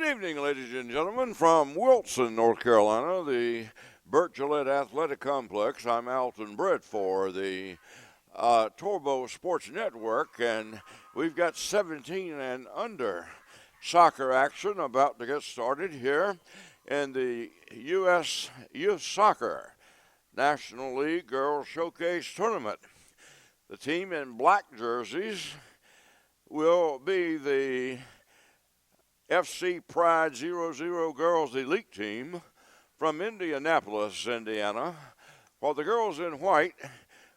evening, ladies and gentlemen, from Wilson, North Carolina, the Burt Gillette Athletic Complex. I'm Alton Britt for the Torbo Sports Network, and we've got 17 and under soccer action about to get started here in the U.S. Youth Soccer National League Girls Showcase Tournament. The team in black jerseys will be the FC Pride 00 Girls Elite Team from Indianapolis, Indiana, while the girls in white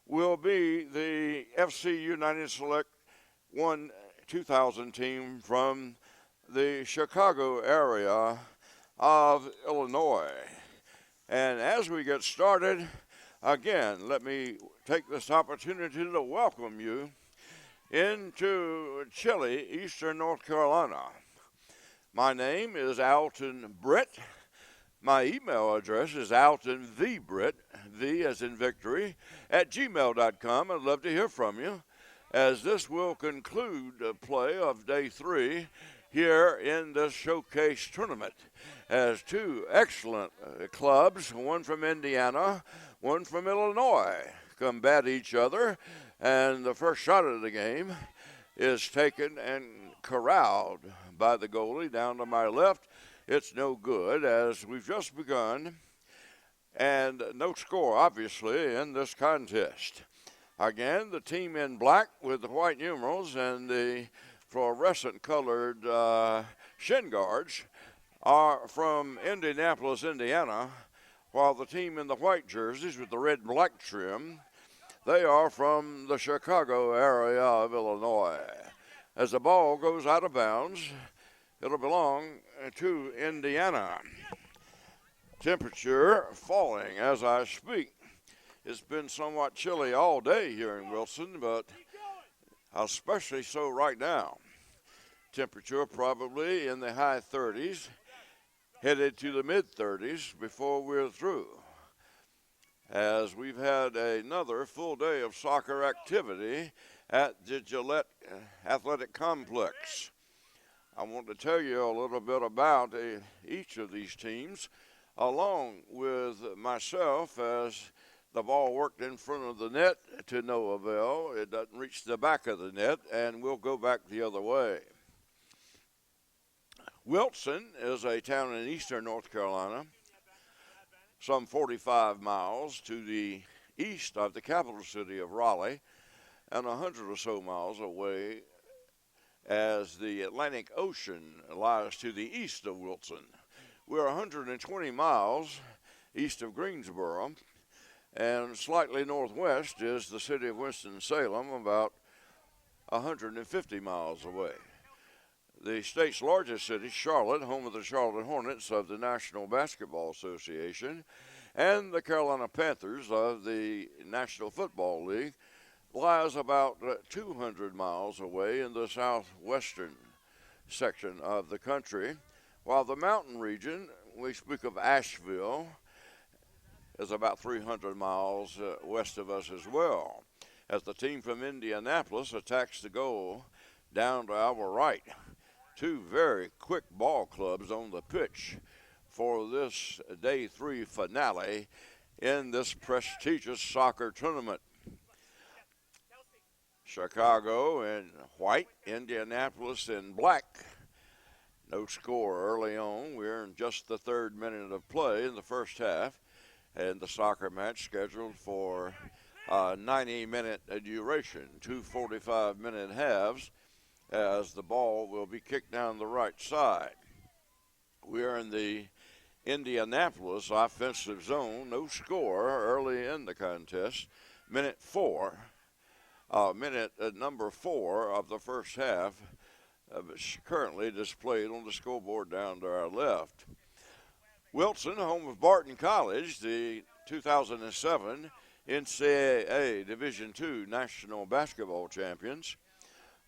will be the FC United Select 2000 team from the Chicago area of Illinois. And as we get started, again, let me take this opportunity to welcome you into chilly eastern North Carolina. My name is Alton Britt. My email address is altonvbritt, V as in victory, @gmail.com. I'd love to hear from you, as this will conclude the play of day 3 here in this showcase tournament, as two excellent clubs, one from Indiana, one from Illinois, combat each other, and the first shot of the game is taken and corralled by the goalie down to my left. It's no good, as we've just begun, and no score, obviously, in this contest. Again, the team in black with the white numerals and the fluorescent-colored shin guards are from Indianapolis, Indiana, while the team in the white jerseys with the red-black trim, they are from the Chicago area of Illinois. As the ball goes out of bounds, it'll belong to Indiana. Temperature falling as I speak. It's been somewhat chilly all day here in Wilson, but especially so right now. Temperature probably in the high 30s, headed to the mid-30s before we're through, as we've had another full day of soccer activity at the Gillette Athletic Complex. I want to tell you a little bit about each of these teams, along with myself, as the ball worked in front of the net to no avail. It doesn't reach the back of the net, and we'll go back the other way. Wilson is a town in eastern North Carolina, some 45 miles to the east of the capital city of Raleigh, and 100 or so miles away, as the Atlantic Ocean lies to the east of Wilson. We're 120 miles east of Greensboro, and slightly northwest is the city of Winston-Salem, about 150 miles away. The state's largest city, Charlotte, home of the Charlotte Hornets of the National Basketball Association, and the Carolina Panthers of the National Football League, lies about 200 miles away in the southwestern section of the country, while the mountain region, we speak of Asheville, is about 300 miles west of us as well, as the team from Indianapolis attacks the goal down to our right. Two very quick ball clubs on the pitch for this day 3 finale in this prestigious soccer tournament. Chicago in white, Indianapolis in black. No score early on. We're in just the 3rd minute of play in the first half, and the soccer match scheduled for 90-minute duration, 2 45-minute halves, as the ball will be kicked down the right side. We're in the Indianapolis offensive zone. No score early in the contest. Minute number 4 of the first half, currently displayed on the scoreboard down to our left. Wilson, home of Barton College, the 2007 NCAA Division II National Basketball Champions.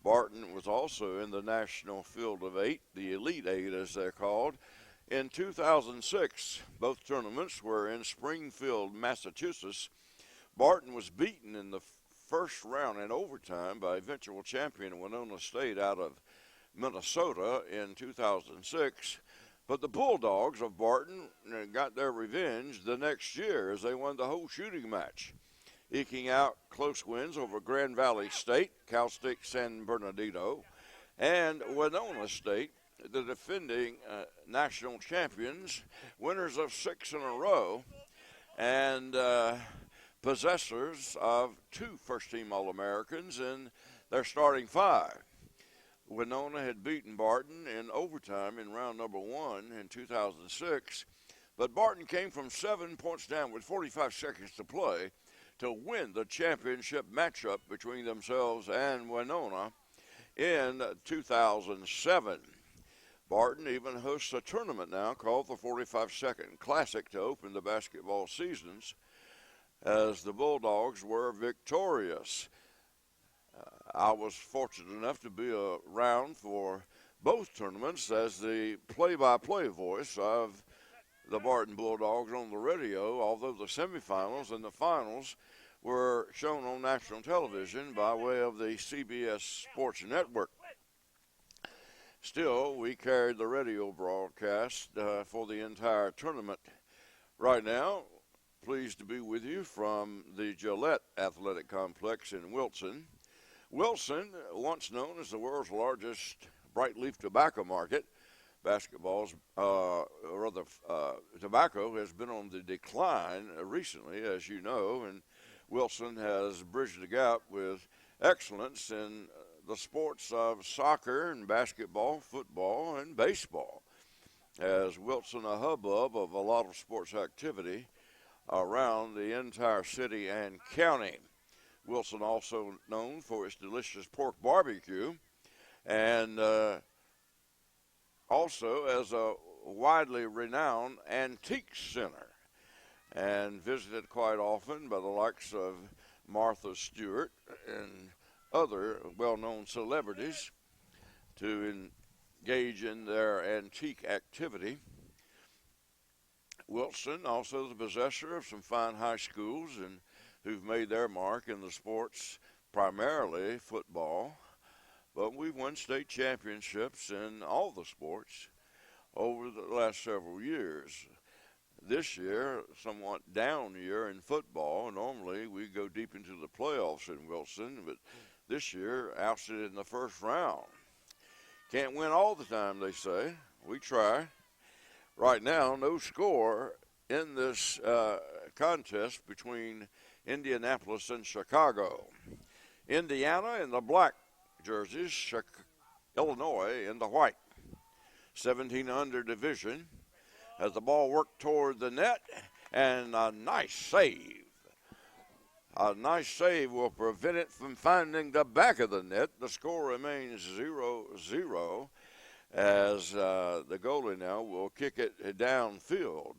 Barton was also in the National Field of 8, the Elite 8 as they're called, in 2006. Both tournaments were in Springfield, Massachusetts. Barton was beaten in the first round in overtime by eventual champion Winona State out of Minnesota in 2006. But the Bulldogs of Barton got their revenge the next year as they won the whole shooting match, eking out close wins over Grand Valley State, Cal State San Bernardino, and Winona State, the defending national champions, winners of 6 in a row, and possessors of 2 first-team All-Americans in their starting 5. Winona had beaten Barton in overtime in round number 1 in 2006, but Barton came from 7 points down with 45 seconds to play to win the championship matchup between themselves and Winona in 2007. Barton even hosts a tournament now called the 45-Second Classic to open the basketball seasons, as the Bulldogs were victorious. I was fortunate enough to be around for both tournaments as the play-by-play voice of the Barton Bulldogs on the radio, although the semifinals and the finals were shown on national television by way of the CBS Sports Network. Still, we carried the radio broadcast for the entire tournament. Right now, pleased to be with you from the Gillette Athletic Complex in Wilson. Wilson, once known as the world's largest bright-leaf tobacco market, tobacco has been on the decline recently, as you know, and Wilson has bridged the gap with excellence in the sports of soccer and basketball, football, and baseball, as Wilson a hubbub of a lot of sports activity around the entire city and county. Wilson also known for its delicious pork barbecue, and also as a widely renowned antique center, and visited quite often by the likes of Martha Stewart and other well-known celebrities to engage in their antique activity. Wilson, also the possessor of some fine high schools and who've made their mark in the sports, primarily football, but we've won state championships in all the sports over the last several years. This year, somewhat down year in football. Normally, we go deep into the playoffs in Wilson, but this year, ousted in the first round. Can't win all the time, they say. We try. Right now, no score in this contest between Indianapolis and Chicago. Indiana in the black jerseys, Illinois in the white. 17 under division as the ball worked toward the net, and a nice save. A nice save will prevent it from finding the back of the net. The score remains 0-0 as the goalie now will kick it downfield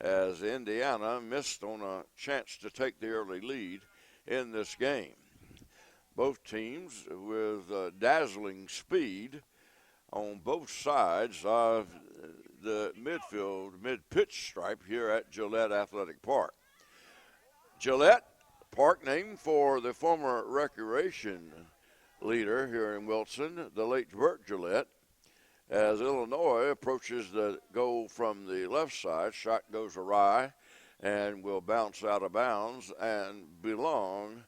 as Indiana missed on a chance to take the early lead in this game. Both teams with dazzling speed on both sides of the mid-pitch stripe here at Gillette Athletic Park. Gillette Park, named for the former recreation leader here in Wilson, the late Burt Gillette. As Illinois approaches the goal from the left side, shot goes awry and will bounce out of bounds and belong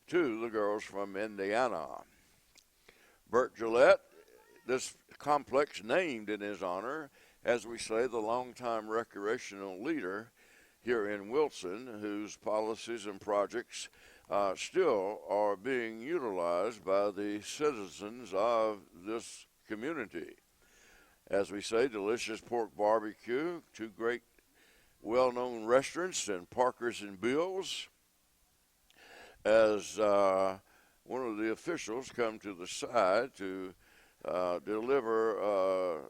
to the girls from Indiana. Burt Gillette, this complex named in his honor, as we say, the longtime recreational leader here in Wilson, whose policies and projects still are being utilized by the citizens of this community. As we say, delicious pork barbecue, 2 great well-known restaurants, and Parker's and Bill's. As one of the officials come to the side to deliver a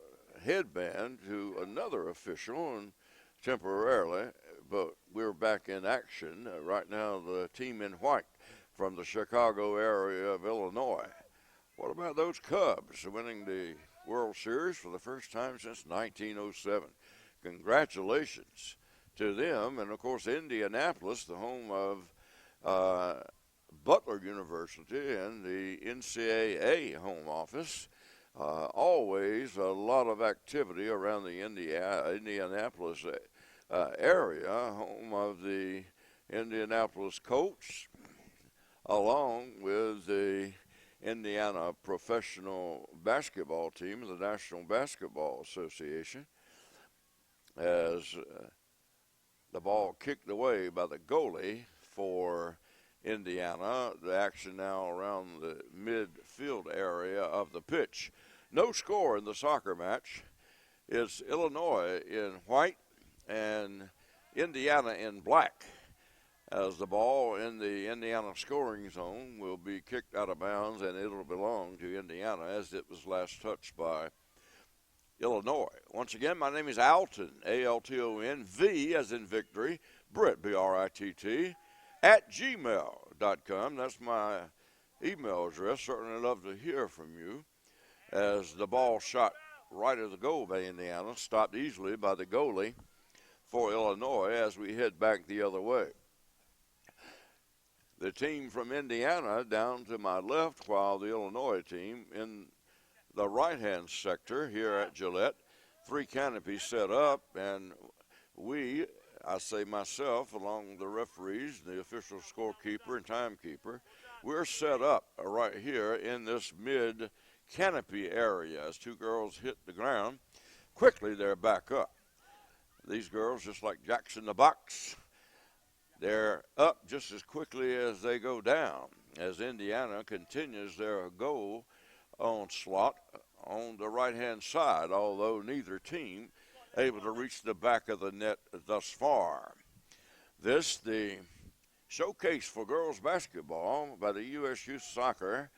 headband to another official, and temporarily, but we're back in action. Right now, the team in white from the Chicago area of Illinois. What about those Cubs winning the World Series for the first time since 1907? Congratulations to them. And, of course, Indianapolis, the home of Butler University and the NCAA home office, Always a lot of activity around the Indianapolis area, home of the Indianapolis Colts, along with the Indiana professional basketball team of the National Basketball Association, as the ball kicked away by the goalie for Indiana. The action now around the midfield area of the pitch. No score in the soccer match. It's Illinois in white and Indiana in black, as the ball in the Indiana scoring zone will be kicked out of bounds, and it'll belong to Indiana as it was last touched by Illinois. Once again, my name is Alton, A-L-T-O-N, V as in victory, Britt, B-R-I-T-T, at gmail.com. That's my email address. Certainly love to hear from you, as the ball shot right at the goal by Indiana, stopped easily by the goalie for Illinois as we head back the other way. The team from Indiana down to my left, while the Illinois team in the right-hand sector here at Gillette. 3 canopies set up, and I say myself, along with the referees, the official scorekeeper and timekeeper, we're set up right here in this mid-canopy area. As 2 girls hit the ground, quickly they're back up. These girls, just like Jacks in the Box, they're up just as quickly as they go down, as Indiana continues their goal onslaught on the right-hand side, although neither team able to reach the back of the net thus far. This, the showcase for girls basketball by the U.S. Youth Soccer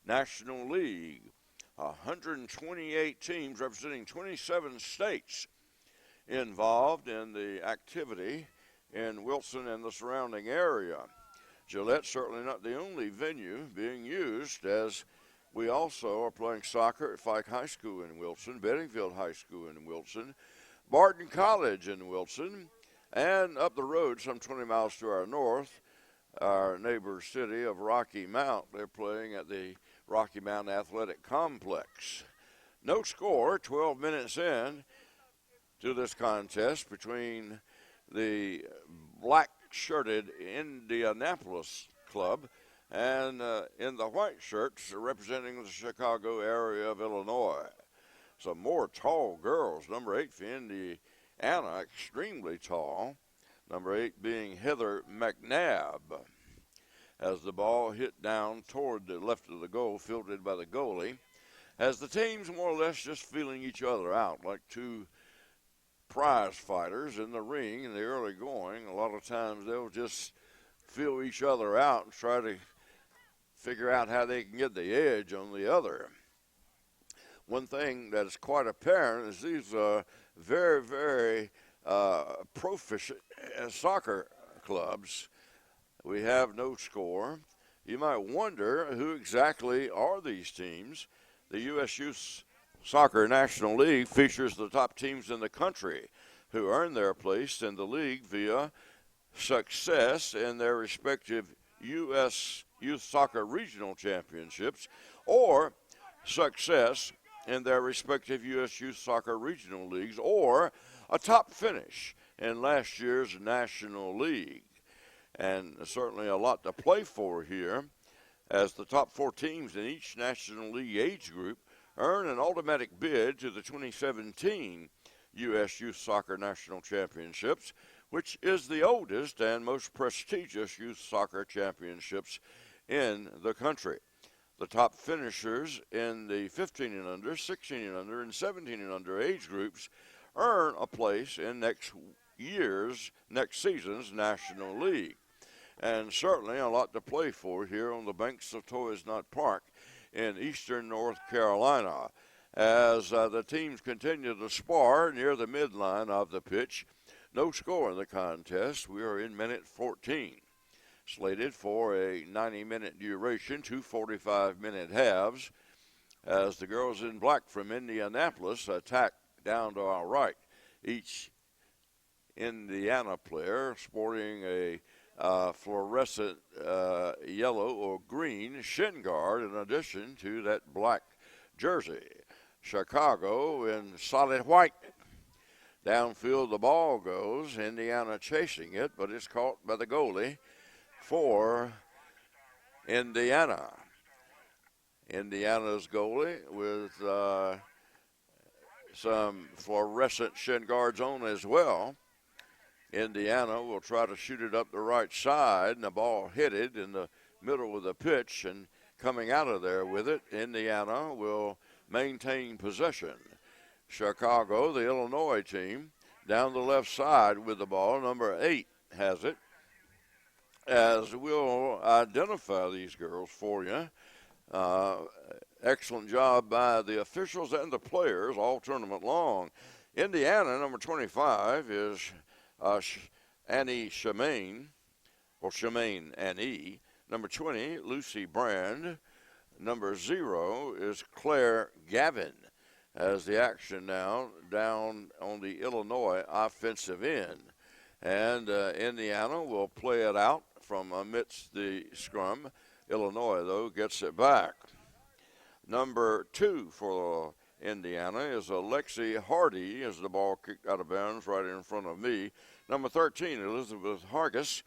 National League. 128 teams representing 27 states involved in the activity in Wilson and the surrounding area. Gillette's certainly not the only venue being used, as we also are playing soccer at Fike High School in Wilson, Bedingfield High School in Wilson, Barton College in Wilson, and up the road some 20 miles to our north, our neighbor city of Rocky Mount. They're playing at the Rocky Mount Athletic Complex. No score, 12 minutes in to this contest between the black-shirted Indianapolis club and in the white shirts representing the Chicago area of Illinois. Some more tall girls. Number 8 for Indiana, extremely tall. Number 8 being Heather McNabb. As the ball hit down toward the left of the goal, fielded by the goalie, as the teams more or less just feeling each other out like 2 prize fighters in the ring in the early going. A lot of times they'll just feel each other out and try to figure out how they can get the edge on the other. One thing that is quite apparent is these are very, very proficient soccer clubs. We have no score. You might wonder who exactly are these teams. The U.S. Youth Soccer National League features the top teams in the country who earn their place in the league via success in their respective U.S. Youth Soccer Regional Championships or success in their respective U.S. Youth Soccer Regional Leagues or a top finish in last year's National League. And certainly a lot to play for here, as the top 4 teams in each National League age group earn an automatic bid to the 2017 U.S. Youth Soccer National Championships, which is the oldest and most prestigious youth soccer championships in the country. The top finishers in the 15 and under, 16 and under, and 17 and under age groups earn a place in next season's National League. And certainly a lot to play for here on the banks of Toys Nut Park in eastern North Carolina, as the teams continue to spar near the midline of the pitch. No score in the contest. We are in minute 14. Slated for a 90-minute duration, 2 45-minute halves, as the girls in black from Indianapolis attack down to our right. Each Indiana player sporting a fluorescent yellow or green shin guard in addition to that black jersey. Chicago in solid white. Downfield the ball goes. Indiana chasing it, but it's caught by the goalie for Indiana. Indiana's goalie with some fluorescent shin guards on as well. Indiana will try to shoot it up the right side, and the ball hit it in the middle of the pitch, and coming out of there with it, Indiana will maintain possession. Chicago, the Illinois team, down the left side with the ball. Number 8 has it. As we'll identify these girls for you. Excellent job by the officials and the players all tournament long. Indiana, number 25, is Annie Shemaine, or Shemaine Annie. Number 20, Lucy Brand. Number 0 is Claire Gavin. As the action now down on the Illinois offensive end. And Indiana will play it out from amidst the scrum. Illinois, though, gets it back. Number 2 for Indiana is Alexi Hardy as the ball kicked out of bounds right in front of me. Number 13, Elizabeth Hargis.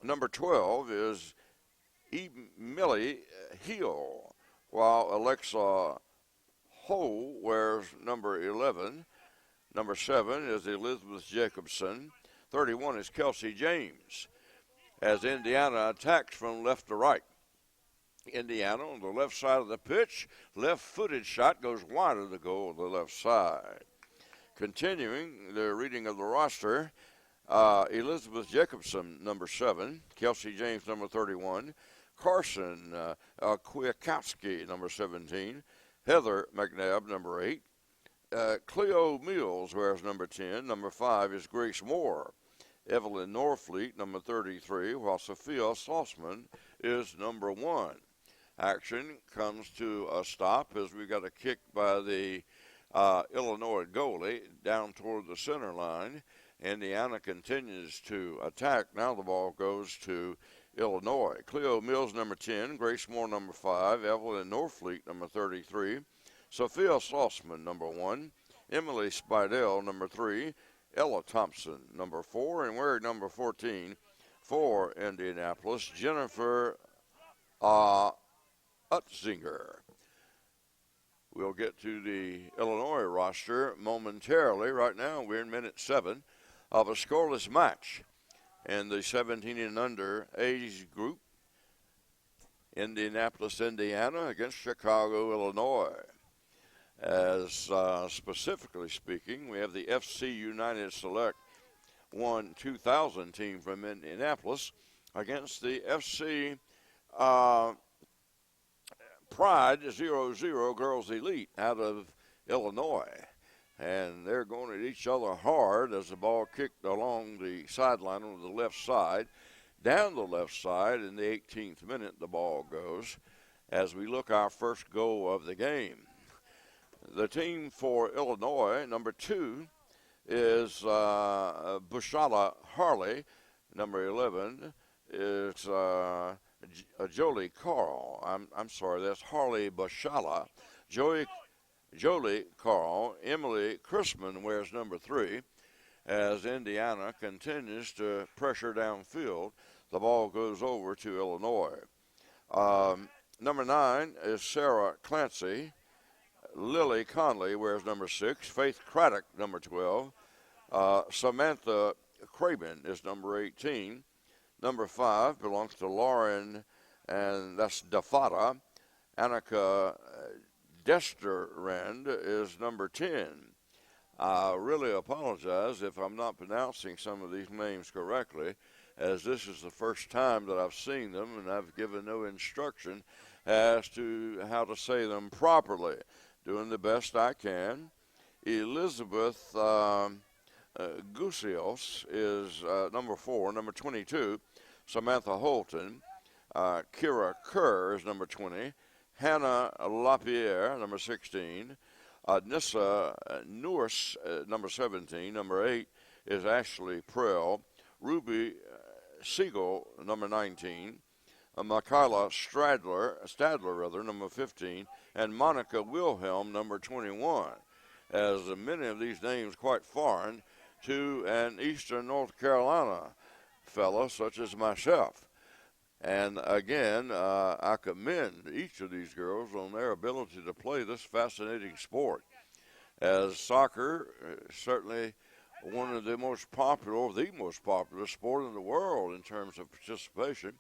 Number 12 is Millie Heel, while Alexa Ho wears number 11. Number 7 is Elizabeth Jacobson. 31 is Kelsey James. As Indiana attacks from left to right. Indiana on the left side of the pitch. Left-footed shot goes wide of the goal on the left side. Continuing the reading of the roster, Elizabeth Jacobson, number 7. Kelsey James, number 31. Carson Kwiatkowski, number 17. Heather McNabb, number 8. Cleo Mills wears number 10. Number 5 is Grace Moore. Evelyn Norfleet, number 33, while Sophia Slossman is number 1. Action comes to a stop as we got a kick by the Illinois goalie down toward the center line. Indiana continues to attack. Now the ball goes to Illinois. Cleo Mills, number 10. Grace Moore, number 5. Evelyn Norfleet, number 33. Sophia Slossman, number 1. Emily Spidell, number 3. Ella Thompson, number 4. And wearing number 14 for Indianapolis, Jennifer Utzinger. We'll get to the Illinois roster momentarily. Right now, we're in minute 7 of a scoreless match in the 17 and under age group. Indianapolis, Indiana against Chicago, Illinois. As specifically speaking, we have the FC United Select 1-2000 team from Indianapolis against the FC Pride 00 Girls Elite out of Illinois. And they're going at each other hard as the ball kicked along the sideline on the left side. Down the left side in the 18th minute, the ball goes as we look our first goal of the game. The team for Illinois, number 2, is Bushala Harley. Number 11 is Jolie Carl. I'm sorry, that's Harley Bushala. Jolie Carl. Emily Chrisman wears number 3. As Indiana continues to pressure downfield, the ball goes over to Illinois. Number 9 is Sarah Clancy. Lily Conley wears number 6. Faith Craddock, number 12. Samantha Craven is number 18. Number 5 belongs to Lauren, and that's Dafata. Annika Desterrand is number 10. I really apologize if I'm not pronouncing some of these names correctly, as this is the first time that I've seen them, and I've given no instruction as to how to say them properly. Doing the best I can. Elizabeth Gusios is number 4. Number 22, Samantha Holton. Kira Kerr is number 20. Hannah Lapierre, number 16. Nissa Nourse, number 17. Number 8 is Ashley Prell. Ruby Siegel, number 19. Michaela Stadler, number 15, and Monica Wilhelm, number 21, as many of these names quite foreign to an Eastern North Carolina fellow such as myself. And again, I commend each of these girls on their ability to play this fascinating sport, as soccer certainly one of the most popular sport in the world in terms of participation.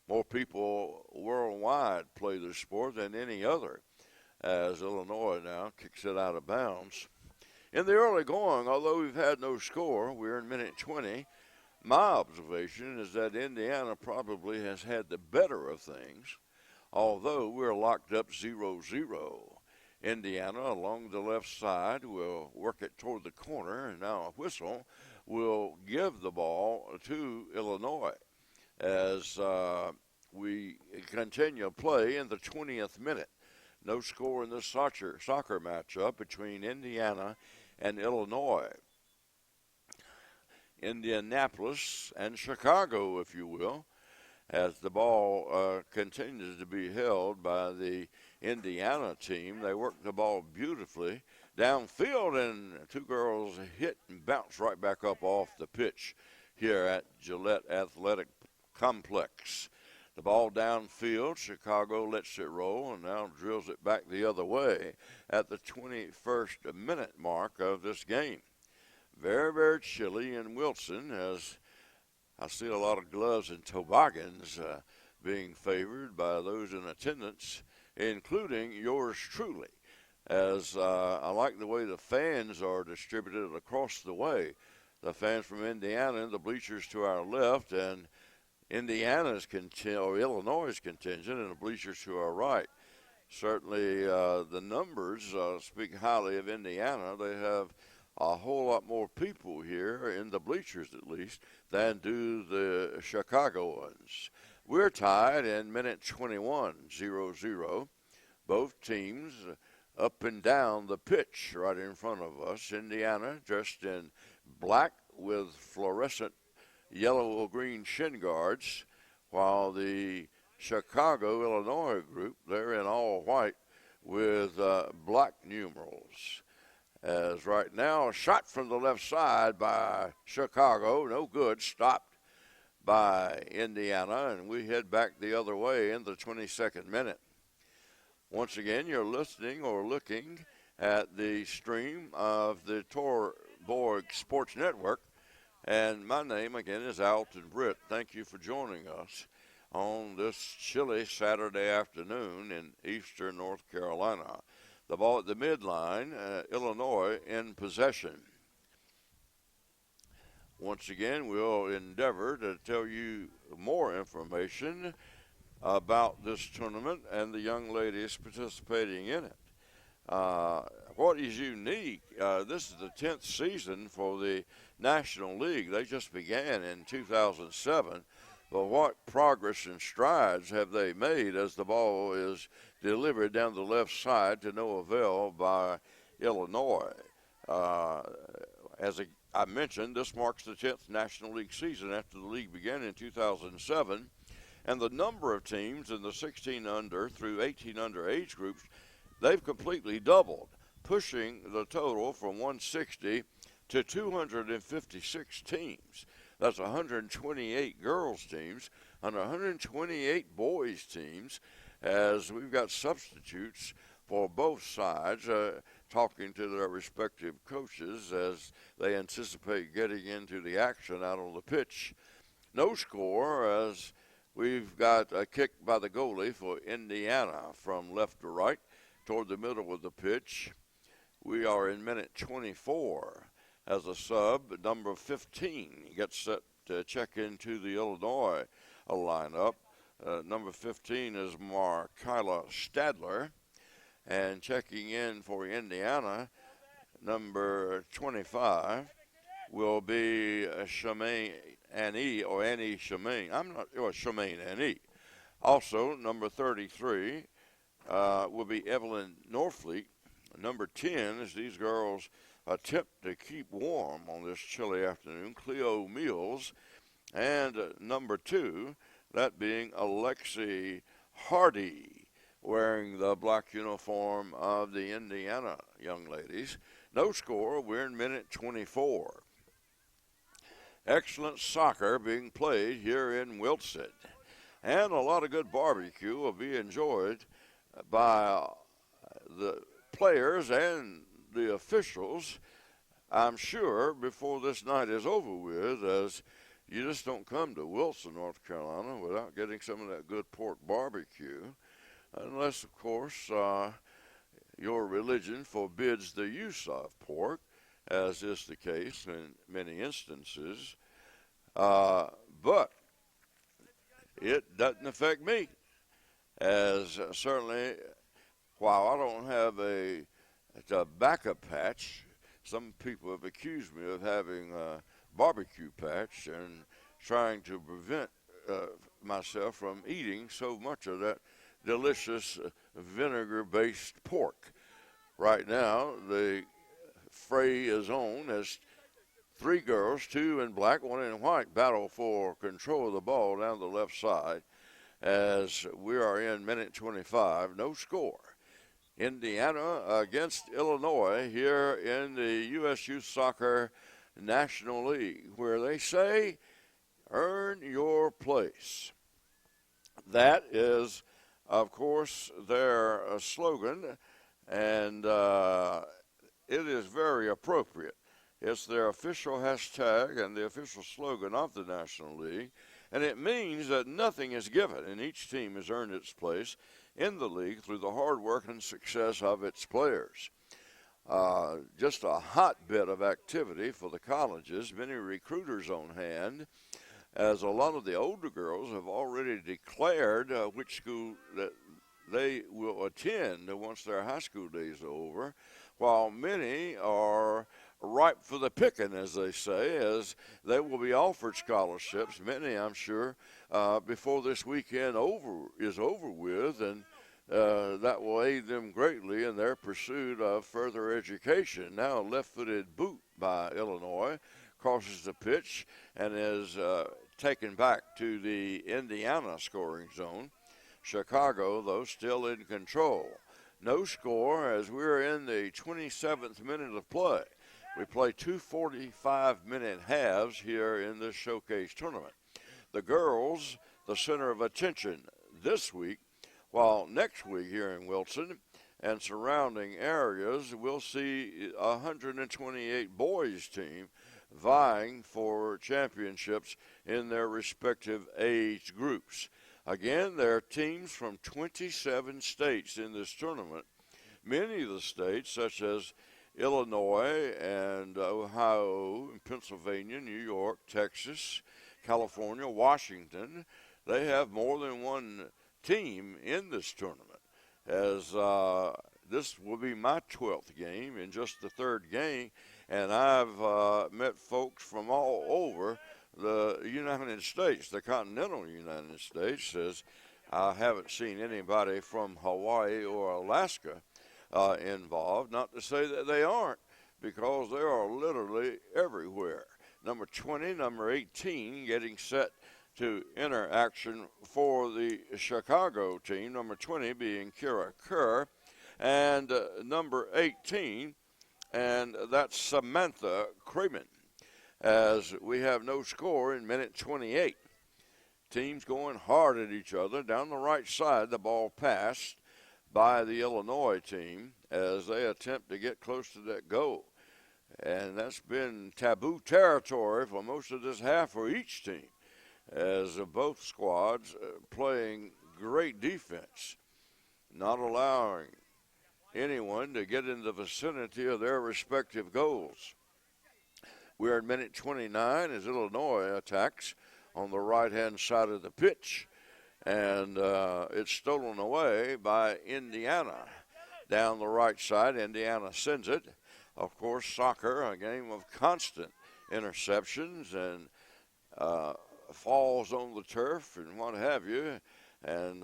More people worldwide play this sport than any other, as Illinois now kicks it out of bounds. In the early going, although we've had no score, we're in minute 20. My observation is that Indiana probably has had the better of things, although we're locked up 0-0. Indiana along the left side will work it toward the corner, and now a whistle will give the ball to Illinois as we continue play in the 20th minute. No score in this soccer matchup between Indiana and Illinois. Indianapolis and Chicago, if you will, as the ball continues to be held by the Indiana team. They work the ball beautifully downfield, and two girls hit and bounce right back up off the pitch here at Gillette Athletic Complex. The ball downfield, Chicago lets it roll and now drills it back the other way at the 21st minute mark of this game. Very, very chilly in Wilson, as I see a lot of gloves and toboggans being favored by those in attendance, including yours truly, as I like the way the fans are distributed across the way. The fans from Indiana in the bleachers to our left, and Illinois' contingent in the bleachers to our right. Certainly the numbers speak highly of Indiana. They have a whole lot more people here in the bleachers, at least, than do the Chicagoans. We're tied in minute 21, 0-0. Both teams up and down the pitch right in front of us. Indiana dressed in black with fluorescent yellow or green shin guards, while the Chicago, Illinois group, they're in all white with black numerals. As right now, a shot from the left side by Chicago, no good, stopped by Indiana, and we head back the other way in the 22nd minute. Once again, you're listening or looking at the stream of the Torborg Sports Network, and my name, again, is Alton Britt. Thank you for joining us on this chilly Saturday afternoon in eastern North Carolina. The ball at the midline, Illinois in possession. Once again, we'll endeavor to tell you more information about this tournament and the young ladies participating in it. What is unique, this is the 10th season for the National League. They just began in 2007. But what progress and strides have they made as the ball is delivered down the left side to no avail by Illinois? As I mentioned, this marks the 10th National League season after the league began in 2007. And the number of teams in the 16 under through 18 under age groups, they've completely doubled, pushing the total from 160 to 256 teams. That's 128 girls teams and 128 boys teams, as we've got substitutes for both sides talking to their respective coaches as they anticipate getting into the action out on the pitch. No score, as we've got a kick by the goalie for Indiana from left to right toward the middle of the pitch. We are in minute 24. As a sub, number 15 gets set to check into the Illinois lineup. Number 15 is Michaela Stadler. And checking in for Indiana, number 25 will be Shemaine Annie, or Annie Shemaine. Shemaine Annie. Also, number 33 will be Evelyn Norfleet. Number 10, as these girls attempt to keep warm on this chilly afternoon, Cleo Mills. And number 2, that being Alexi Hardy, wearing the black uniform of the Indiana young ladies. No score, we're in minute 24. Excellent soccer being played here in Wilson. And a lot of good barbecue will be enjoyed by the players and the officials, I'm sure, before this night is over with, as you just don't come to Wilson, North Carolina, without getting some of that good pork barbecue, unless, of course, your religion forbids the use of pork, as is the case in many instances. But it doesn't affect me, as certainly while I don't have a tobacco patch, some people have accused me of having a barbecue patch and trying to prevent myself from eating so much of that delicious vinegar-based pork. Right now, the fray is on as three girls, two in black, one in white, battle for control of the ball down the left side as we are in minute 25, no score. Indiana against Illinois here in the U.S. Youth Soccer National League, where they say, earn your place. That is, of course, their slogan, and it is very appropriate. It's their official hashtag and the official slogan of the National League, and it means that nothing is given, and each team has earned its place in the league through the hard work and success of its players. Just a hotbed of activity for the colleges, many recruiters on hand, as a lot of the older girls have already declared which school that they will attend once their high school days are over, while many are ripe for the picking, as they say, as they will be offered scholarships, many, I'm sure, before this weekend is over with, and that will aid them greatly in their pursuit of further education. Now, a left-footed boot by Illinois crosses the pitch and is taken back to the Indiana scoring zone. Chicago, though, still in control. No score as we're in the 27th minute of play. We play two 45-minute halves here in this showcase tournament. The girls, the center of attention this week, while next week here in Wilson and surrounding areas, we'll see a 128 boys team vying for championships in their respective age groups. Again, there are teams from 27 states in this tournament. Many of the states, such as Illinois and Ohio and Pennsylvania, New York, Texas, California, Washington, they have more than one team in this tournament, as this will be my 12th game in just the third game, and I've met folks from all over the United States, the continental United States, as I haven't seen anybody from Hawaii or Alaska involved. Not to say that they aren't, because they are literally everywhere. Number 20, number 18 getting set to enter action for the Chicago team, number 20 being Kira Kerr, and number 18, and that's Samantha Craven, as we have no score in minute 28. Teams going hard at each other. Down the right side, the ball passed by the Illinois team as they attempt to get close to that goal. And that's been taboo territory for most of this half for each team, as both squads playing great defense, not allowing anyone to get in the vicinity of their respective goals. We're in minute 29 as Illinois attacks on the right-hand side of the pitch, and it's stolen away by Indiana. Down the right side, Indiana sends it. Of course, soccer, a game of constant interceptions and falls on the turf and what have you. And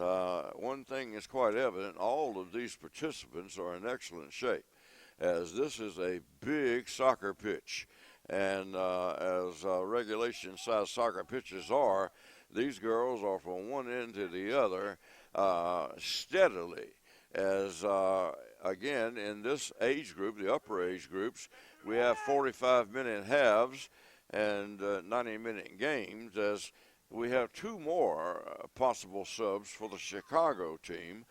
one thing is quite evident, all of these participants are in excellent shape, as this is a big soccer pitch. And as regulation-sized soccer pitches are, These girls are from one end to the other steadily as, again, in this age group, the upper age groups, we have 45-minute halves and 90-minute games, as we have two more possible subs for the Chicago team,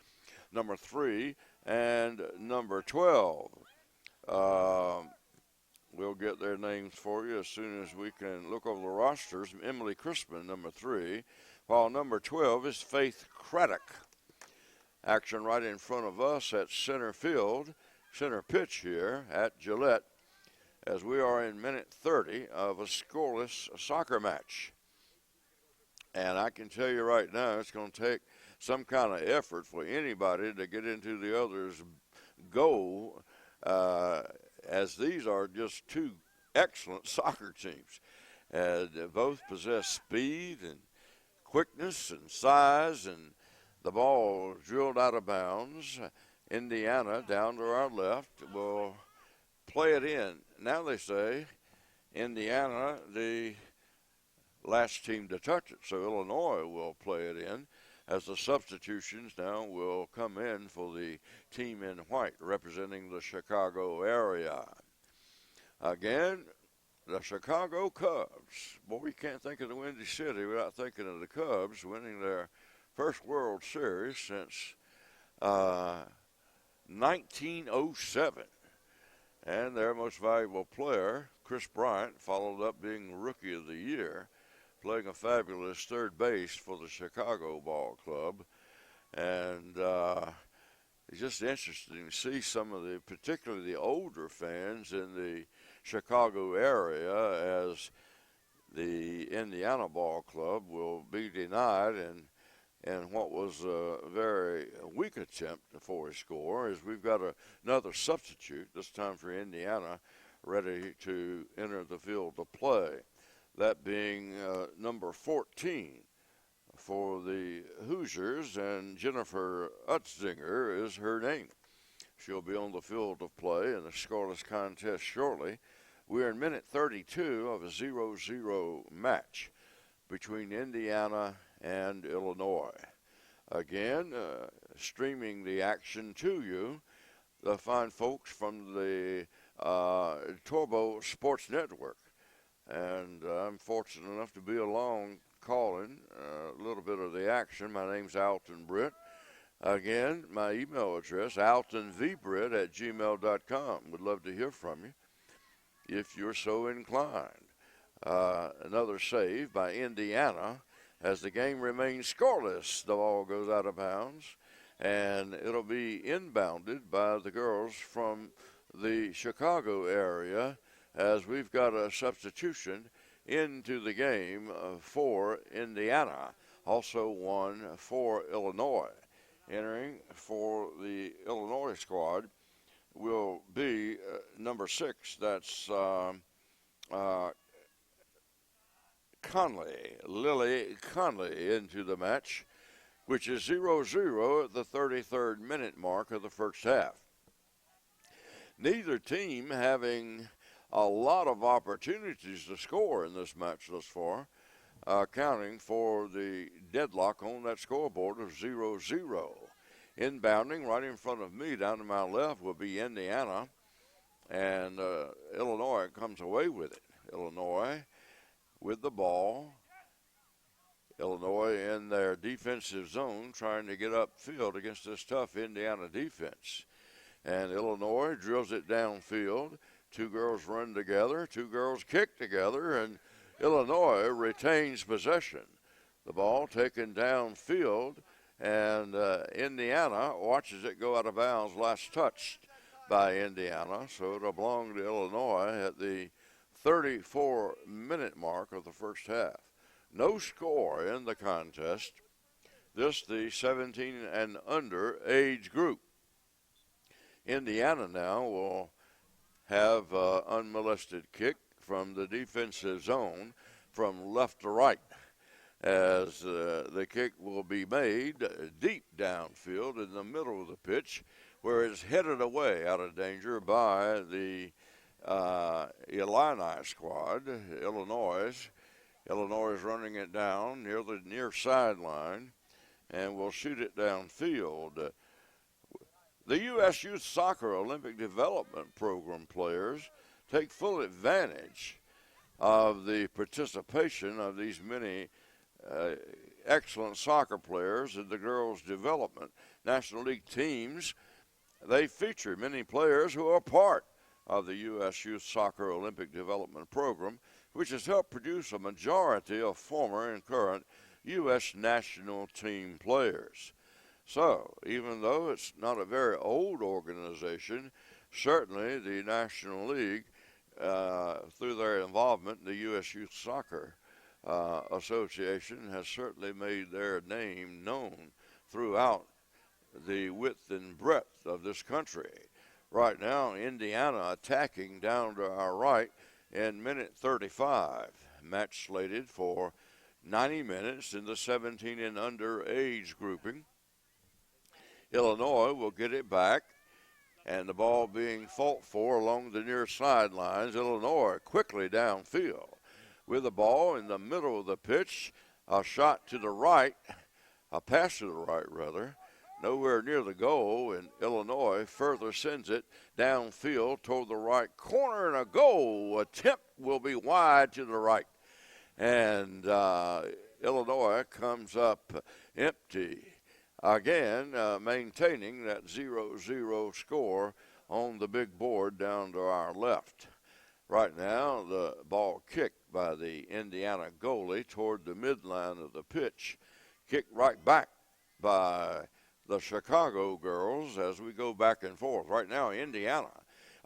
number 3 and number 12. We'll get their names for you as soon as we can look over the rosters. Emily Crispin, number 3, while number 12 is Faith Craddock. Action right in front of us at center field, center pitch here at Gillette, as we are in minute 30 of a scoreless soccer match. And I can tell you right now, it's going to take some kind of effort for anybody to get into the other's goal, as these are just two excellent soccer teams. Both possess speed and quickness and size, and the ball drilled out of bounds. Indiana, down to our left, will play it in. Now they say Indiana, the last team to touch it, so Illinois will play it in, as the substitutions now will come in for the team in white representing the Chicago area. Again, the Chicago Cubs. Boy, you can't think of the Windy City without thinking of the Cubs winning their first World Series since 1907. And their most valuable player, Chris Bryant, followed up being Rookie of the Year, playing a fabulous third base for the Chicago Ball Club. And it's just interesting to see some of the, particularly the older fans in the Chicago area, as the Indiana Ball Club will be denied and what was a very weak attempt for a score, is we've got another substitute, this time for Indiana, ready to enter the field to play. That being number 14 for the Hoosiers, and Jennifer Utzinger is her name. She'll be on the field of play in the scoreless contest shortly. We're in minute 32 of a 0-0 match between Indiana and Illinois. Again, streaming the action to you, the fine folks from the Turbo Sports Network. And I'm fortunate enough to be along calling a little bit of the action. My name's Alton Britt. Again, my email address, altonvbritt@gmail.com. Would love to hear from you if you're so inclined. Another save by Indiana as the game remains scoreless. The ball goes out of bounds, and it'll be inbounded by the girls from the Chicago area, as we've got a substitution into the game for Indiana. Also one for Illinois. Entering for the Illinois squad will be number 6. That's Lily Conley into the match, which is 0-0 at the 33rd minute mark of the first half. Neither team having a lot of opportunities to score in this match thus far, accounting for the deadlock on that scoreboard of 0-0. Inbounding right in front of me down to my left will be Indiana, and Illinois comes away with it. Illinois with the ball. Illinois in their defensive zone trying to get upfield against this tough Indiana defense. And Illinois drills it downfield. Two girls run together, two girls kick together, and Illinois retains possession. The ball taken downfield, and Indiana watches it go out of bounds, last touched by Indiana. So it'll belong to Illinois at the 34-minute mark of the first half. No score in the contest. This the 17 and under age group. Indiana now will have unmolested kick from the defensive zone from left to right, as the kick will be made deep downfield in the middle of the pitch, where it's headed away out of danger by the Illini squad, Illinois. Illinois is running it down near the near sideline and will shoot it downfield. The U.S. Youth Soccer Olympic Development Program players take full advantage of the participation of these many excellent soccer players in the girls' development. National League teams, they feature many players who are part of the U.S. Youth Soccer Olympic Development Program, which has helped produce a majority of former and current U.S. national team players. So, even though it's not a very old organization, certainly the National League, through their involvement in the U.S. Youth Soccer Association, has certainly made their name known throughout the width and breadth of this country. Right now, Indiana attacking down to our right in minute 35. Match slated for 90 minutes in the 17 and under age grouping. Illinois will get it back, and the ball being fought for along the near sidelines. Illinois quickly downfield with the ball in the middle of the pitch. A shot to the right, a pass to the right, rather. Nowhere near the goal, and Illinois further sends it downfield toward the right corner, and a goal attempt will be wide to the right. And Illinois comes up empty. Again, maintaining that 0-0 score on the big board down to our left. Right now, the ball kicked by the Indiana goalie toward the midline of the pitch. Kicked right back by the Chicago girls as we go back and forth. Right now, Indiana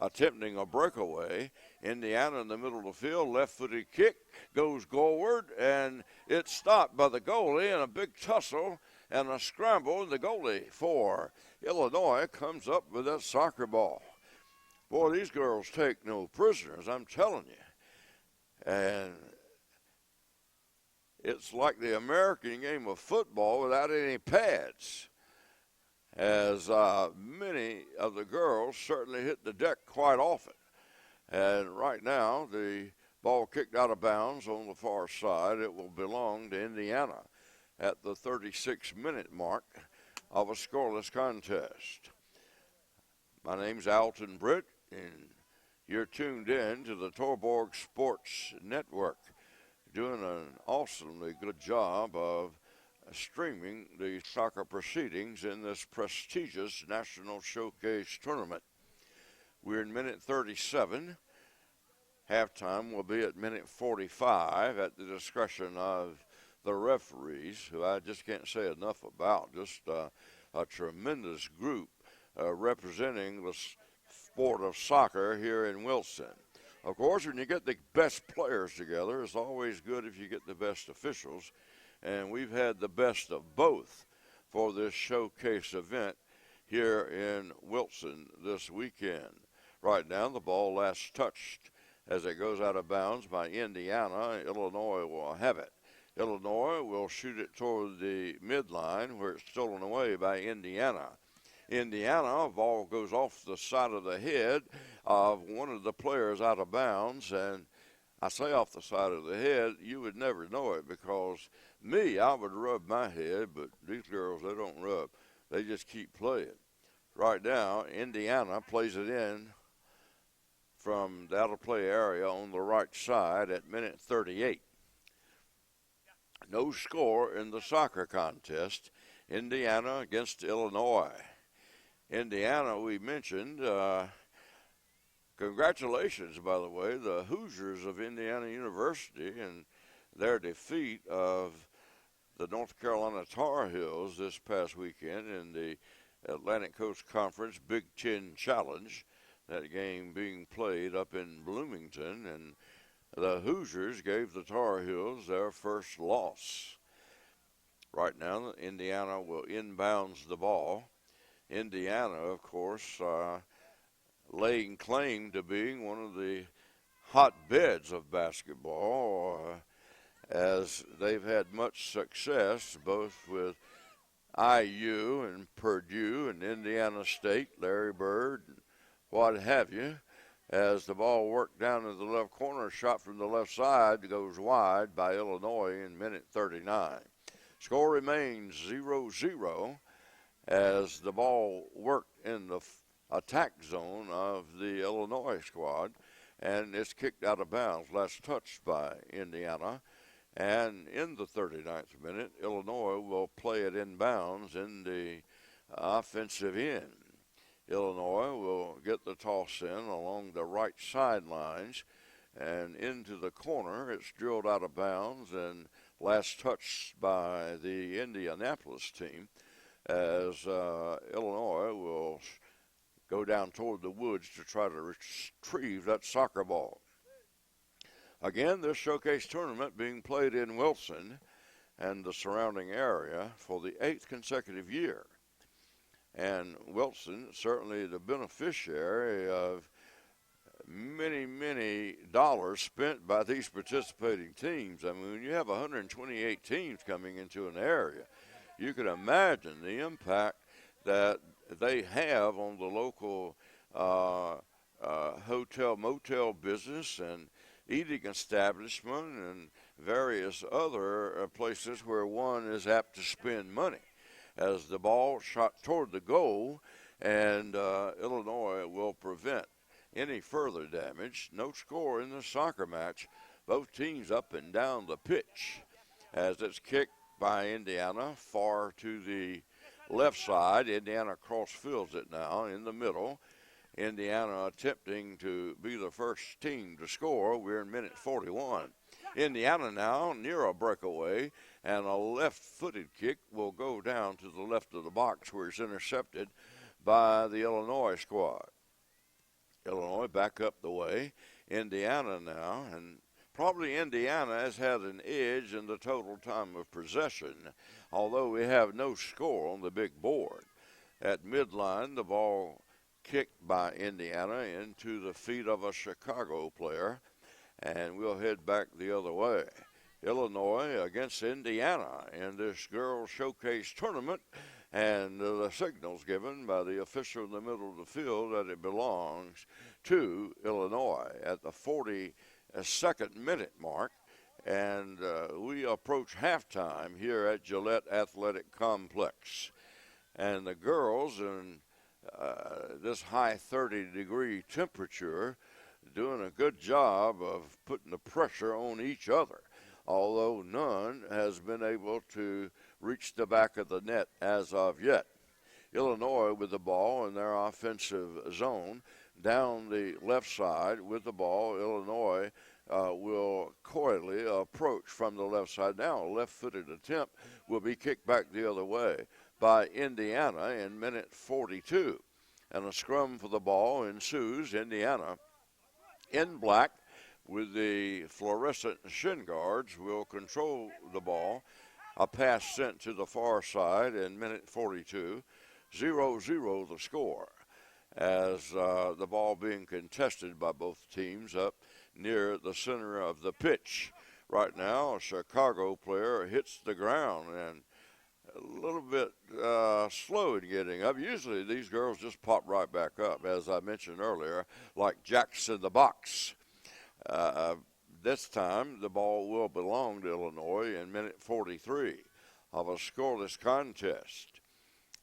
attempting a breakaway. Indiana in the middle of the field, left-footed kick, goes goalward, and it's stopped by the goalie in a big tussle and a scramble. The goalie for Illinois comes up with that soccer ball. Boy, these girls take no prisoners, I'm telling you. And it's like the American game of football without any pads, as many of the girls certainly hit the deck quite often. And right now, the ball kicked out of bounds on the far side. It will belong to Indiana at the 36-minute mark of a scoreless contest. My name's Alton Britt, and you're tuned in to the Torborg Sports Network, doing an awesomely good job of streaming the soccer proceedings in this prestigious National Showcase tournament. We're in minute 37. Halftime will be at minute 45 at the discretion of the referees, who I just can't say enough about. Just a tremendous group representing the sport of soccer here in Wilson. Of course, when you get the best players together, it's always good if you get the best officials. And we've had the best of both for this showcase event here in Wilson this weekend. Right now, the ball last touched as it goes out of bounds by Indiana. Illinois will have it. Illinois will shoot it toward the midline, where it's stolen away by Indiana. Indiana, ball goes off the side of the head of one of the players out of bounds, and I say off the side of the head, you would never know it, because me, I would rub my head, but these girls, they don't rub. They just keep playing. Right now, Indiana plays it in from the out-of-play area on the right side at minute 38. No score in the soccer contest. Indiana against Illinois. Indiana, we mentioned. Congratulations, by the way, the Hoosiers of Indiana University and their defeat of the North Carolina Tar Heels this past weekend in the Atlantic Coast Conference Big Ten Challenge. That game being played up in Bloomington, and the Hoosiers gave the Tar Heels their first loss. Right now, Indiana will inbounds the ball. Indiana, of course, laying claim to being one of the hotbeds of basketball, as they've had much success both with IU and Purdue and Indiana State, Larry Bird, and what have you. as the ball worked down to the left corner, shot from the left side, goes wide by Illinois in minute 39. Score remains 0-0 as the ball worked in the attack zone of the Illinois squad, and it's kicked out of bounds, last touched by Indiana. And in the 39th minute, Illinois will play it inbounds in the offensive end. Illinois will get the toss in along the right sidelines and into the corner. It's drilled out of bounds and last touched by the Indianapolis team as Illinois will go down toward the woods to try to retrieve that soccer ball. Again, this showcase tournament being played in Wilson and the surrounding area for the 8th consecutive year. And Wilson, certainly the beneficiary of many, many dollars spent by these participating teams. I mean, when you have 128 teams coming into an area, you can imagine the impact that they have on the local hotel, motel business and eating establishment and various other places where one is apt to spend money. As the ball shot toward the goal, and Illinois will prevent any further damage. No score in the soccer match. Both teams up and down the pitch as it's kicked by Indiana far to the left side. Indiana cross fields it now in the middle. Indiana attempting to be the first team to score. We're in minute 41. Indiana now near a breakaway, and a left-footed kick will go down to the left of the box where it's intercepted by the Illinois squad. Illinois back up the way. Indiana now, and probably Indiana has had an edge in the total time of possession, although we have no score on the big board. At midline, the ball kicked by Indiana into the feet of a Chicago player, and we'll head back the other way. Illinois against Indiana in this girls showcase tournament, and the signal's given by the official in the middle of the field that it belongs to Illinois at the 42nd minute mark, and we approach halftime here at Gillette Athletic Complex. And the girls in this high 30-degree temperature doing a good job of putting the pressure on each other, although none has been able to reach the back of the net as of yet. Illinois with the ball in their offensive zone down the left side with the ball. Illinois will coyly approach from the left side. Now a left-footed attempt will be kicked back the other way by Indiana in minute 42. And a scrum for the ball ensues. Indiana in black with the fluorescent shin guards will control the ball. A pass sent to the far side in minute 42. 0-0 the score as the ball being contested by both teams up near the center of the pitch. Right now, a Chicago player hits the ground and a little bit slow in getting up. Usually these girls just pop right back up, as I mentioned earlier, like jacks in the box. This time, the ball will belong to Illinois in minute 43 of a scoreless contest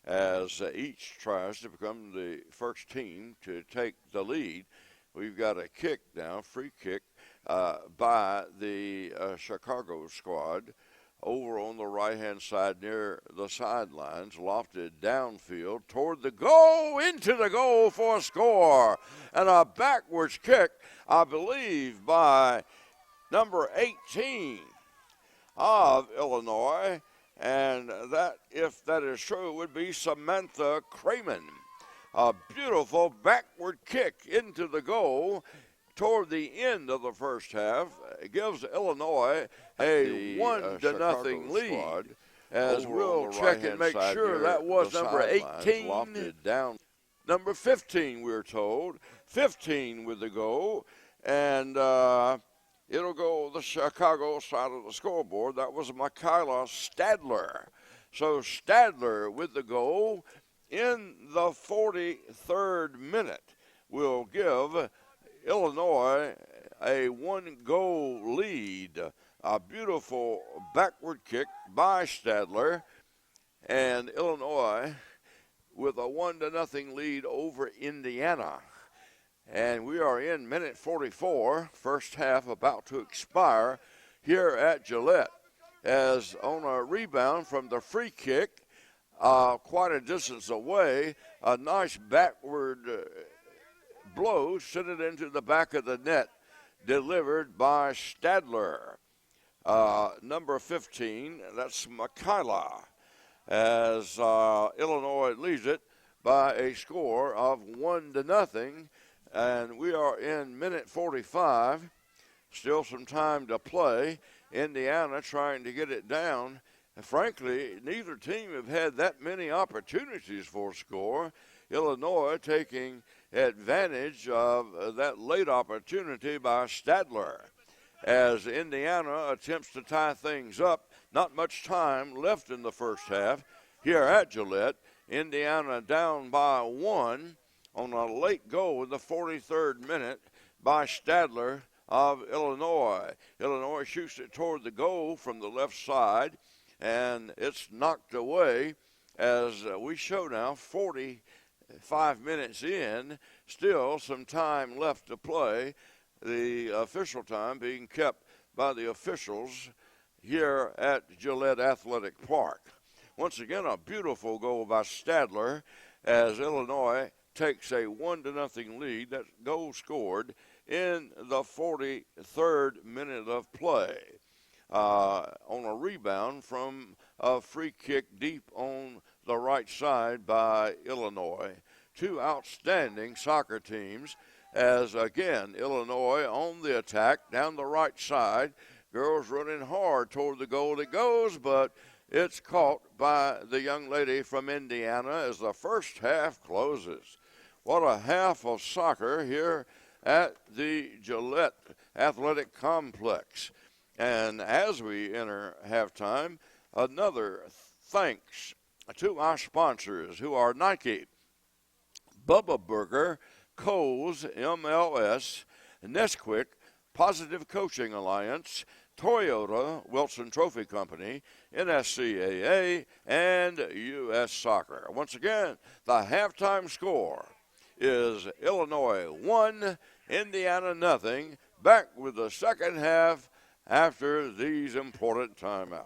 as each tries to become the first team to take the lead. We've got a kick now, free kick, by the Chicago squad over on the right-hand side near the sidelines, lofted downfield toward the goal, into the goal for a score. And a backwards kick, I believe, by number 18 of Illinois. And that, if that is true, would be Samantha Craman. A beautiful backward kick into the goal toward the end of the first half. It gives Illinois a 1-0 lead. As we'll check and make sure that was number 18. Lofted down. Number 15, we're told. 15 with the goal. And it'll go the Chicago side of the scoreboard. That was Michaela Stadler. So Stadler with the goal in the 43rd minute will give Illinois a 1-goal lead. A beautiful backward kick by Stadler, and Illinois with a 1-0 lead over Indiana. And we are in minute 44, first half about to expire here at Gillette. As on a rebound from the free kick, quite a distance away, a nice backward blow sent it into the back of the net, delivered by Stadler. Number 15, that's Mikhaila, as Illinois leads it by a score of 1-0. And we are in minute 45. Still some time to play. Indiana trying to get it down. And frankly, neither team have had that many opportunities for a score. Illinois taking advantage of that late opportunity by Stadler. As Indiana attempts to tie things up, not much time left in the first half here at Gillette. Indiana down by 1 on a late goal in the 43rd minute by Stadler of Illinois. Illinois shoots it toward the goal from the left side, and it's knocked away. As we show now, 45 minutes in, still some time left to play. The official time being kept by the officials here at Gillette Athletic Park. Once again, a beautiful goal by Stadler as Illinois takes a 1-0 lead. That goal scored in the 43rd minute of play on a rebound from a free kick deep on the right side by Illinois. Two outstanding soccer teams as, again, Illinois on the attack down the right side. Girls running hard toward the goal. It goes, but it's caught by the young lady from Indiana as the first half closes. What a half of soccer here at the Gillette Athletic Complex. And as we enter halftime, another thanks to our sponsors who are Nike, Bubba Burger, Kohl's MLS, Nesquik, Positive Coaching Alliance, Toyota, Wilson Trophy Company, NSCAA, and U.S. Soccer. Once again, the halftime score is Illinois 1, Indiana nothing. Back with the second half after these important timeouts.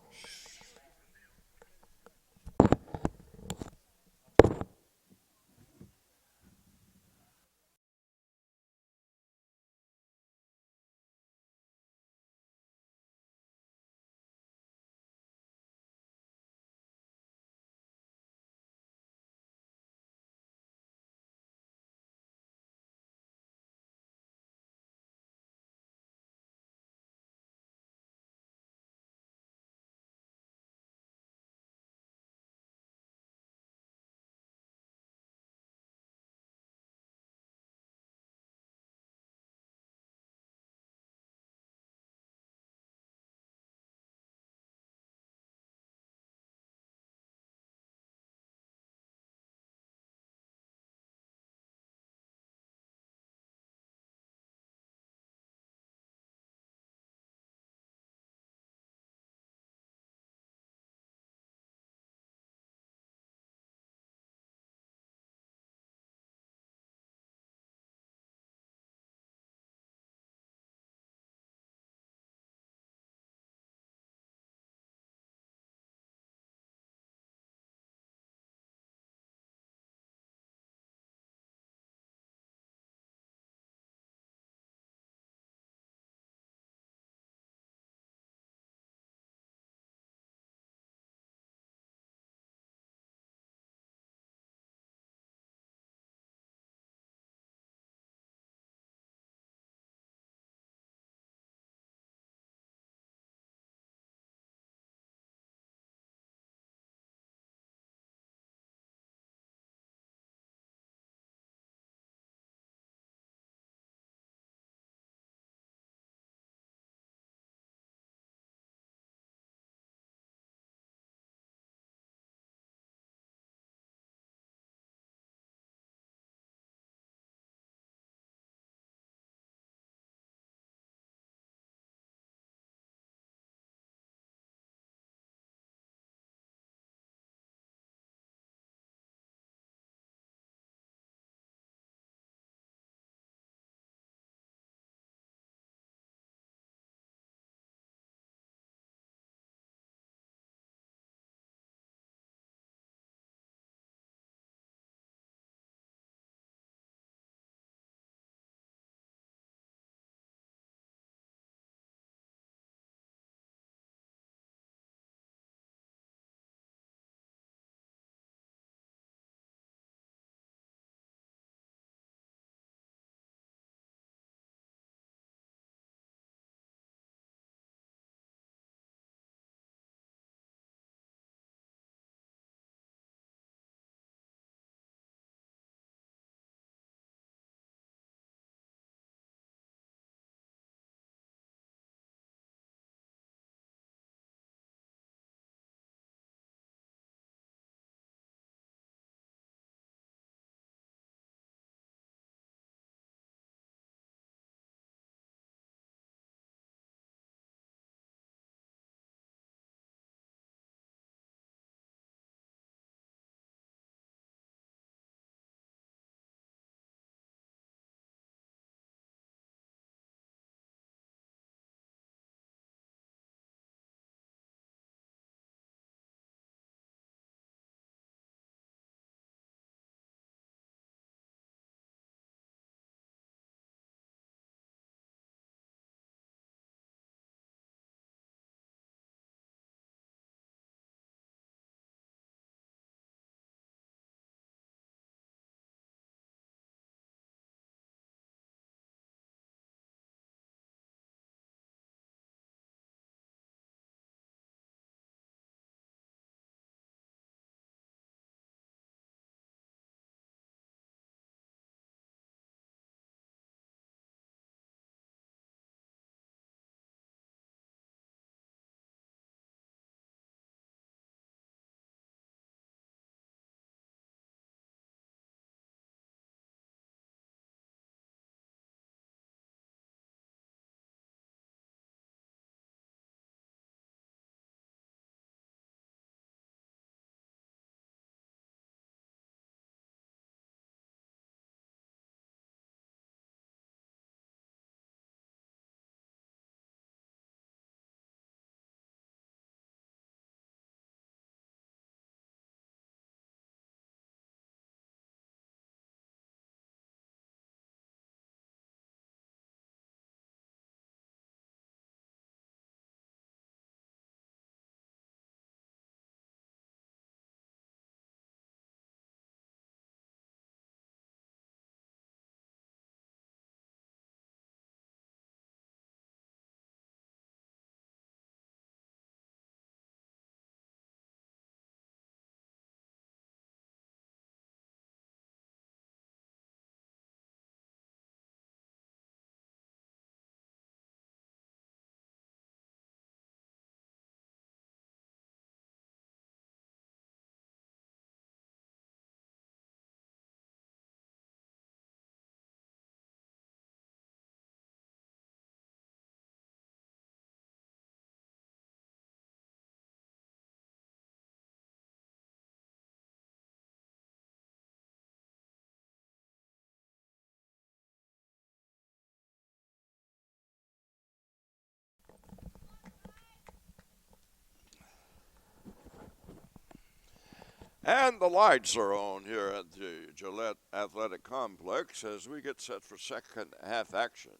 And the lights are on here at the Gillette Athletic Complex as we get set for second half action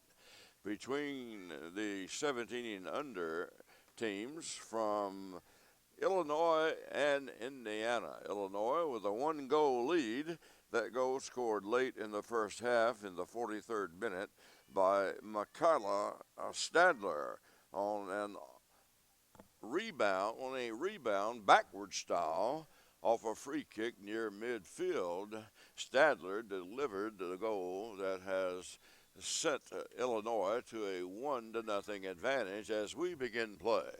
between the 17 and under teams from Illinois and Indiana. Illinois with a 1-goal lead. That goal scored late in the first half in the 43rd minute by Michaela Stadler on a rebound backward style off a free kick near midfield. Stadler delivered the goal that has sent Illinois to a 1-0 advantage as we begin play.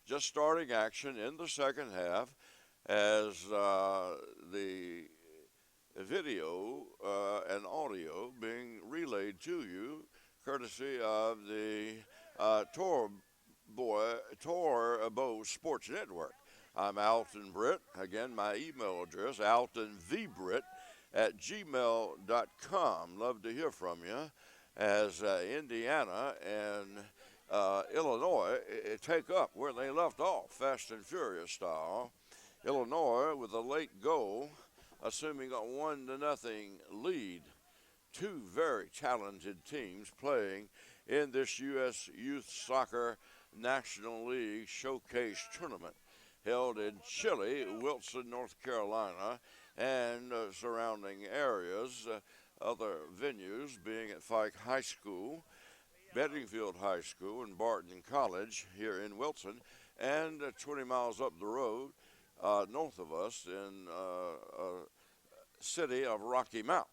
Just starting action in the second half as the video and audio being relayed to you courtesy of the Torbo Sports Network. I'm Alton Britt. Again, my email address, altonvbritt@gmail.com. Love to hear from you as Indiana and Illinois take up where they left off, fast and furious style. Illinois with a late goal, assuming a 1-0 lead. Two very talented teams playing in this U.S. Youth Soccer National League Showcase Tournament held in Chile, Wilson, North Carolina, and surrounding areas. Other venues being at Fike High School, Bedingfield High School, and Barton College here in Wilson, and 20 miles up the road north of us in city of Rocky Mount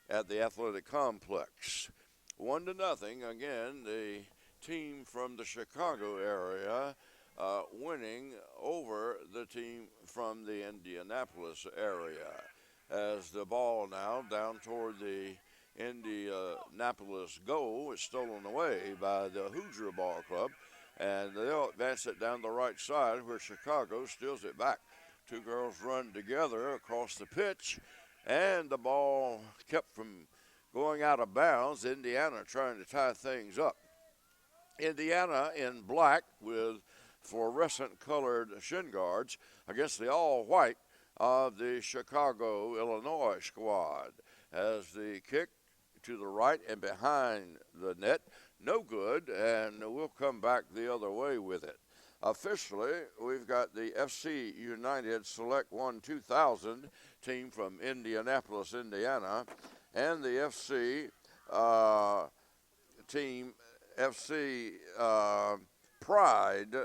at the athletic complex. 1-0 again, the team from the Chicago area winning over the team from the Indianapolis area. As the ball now down toward the Indianapolis goal is stolen away by the Hoosier Ball Club, and they'll advance it down the right side where Chicago steals it back. Two girls run together across the pitch, and the ball kept from going out of bounds. Indiana trying to tie things up. Indiana in black with fluorescent colored shin guards against the all white of the Chicago, Illinois squad. As the kick to the right and behind the net, no good, and we'll come back the other way with it. Officially, we've got the FC United Select 1 2000 team from Indianapolis, Indiana, and the FC Pride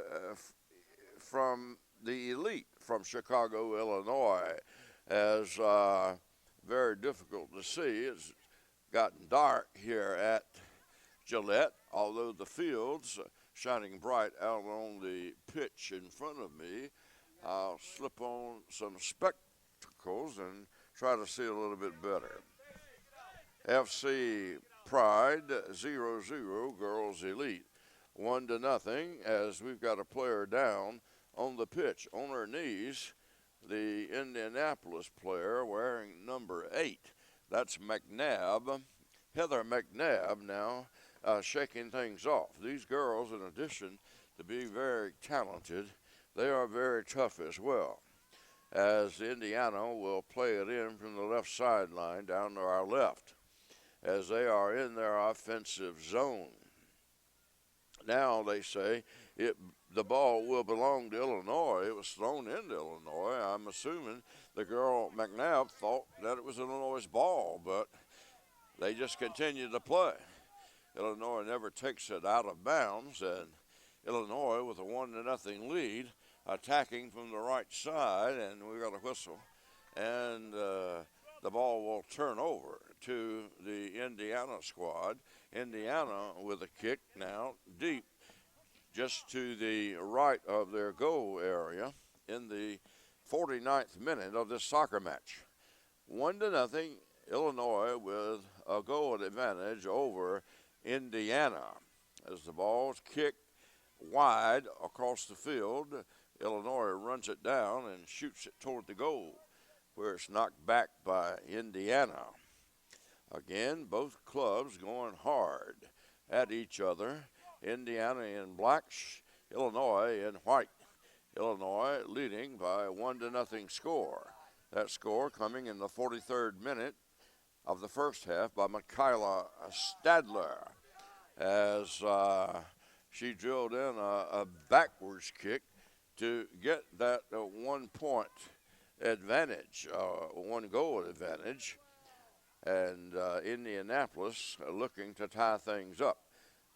from the Elite from Chicago, Illinois. As very difficult to see, it's gotten dark here at Gillette, although the field's shining bright out on the pitch in front of me. I'll slip on some spectacles and try to see a little bit better. FC Pride 0-0 Girls Elite 1-0 as we've got a player down on the pitch on her knees. The Indianapolis player wearing number 8. That's McNabb, Heather McNabb now shaking things off. These girls, in addition to being very talented, they are very tough as well. As Indiana will play it in from the left sideline down to our left as they are in their offensive zone. Now they say the ball will belong to Illinois. It was thrown into Illinois. I'm assuming the girl McNabb thought that it was Illinois' ball, but they just continue to play. Illinois never takes it out of bounds, and Illinois with a 1-0 lead, attacking from the right side, and we got a whistle, and the ball will turn over to the Indiana squad. Indiana with a kick now deep just to the right of their goal area in the 49th minute of this soccer match. 1-0, Illinois with a goal advantage over Indiana. As the ball's kicked wide across the field, Illinois runs it down and shoots it toward the goal, where it's knocked back by Indiana. Again, both clubs going hard at each other. Indiana in black, Illinois in white. Illinois leading by a 1-0 score. That score coming in the 43rd minute of the first half by Michaela Stadler as she drilled in a backwards kick to get that 1 point advantage, 1 goal advantage. And Indianapolis looking to tie things up.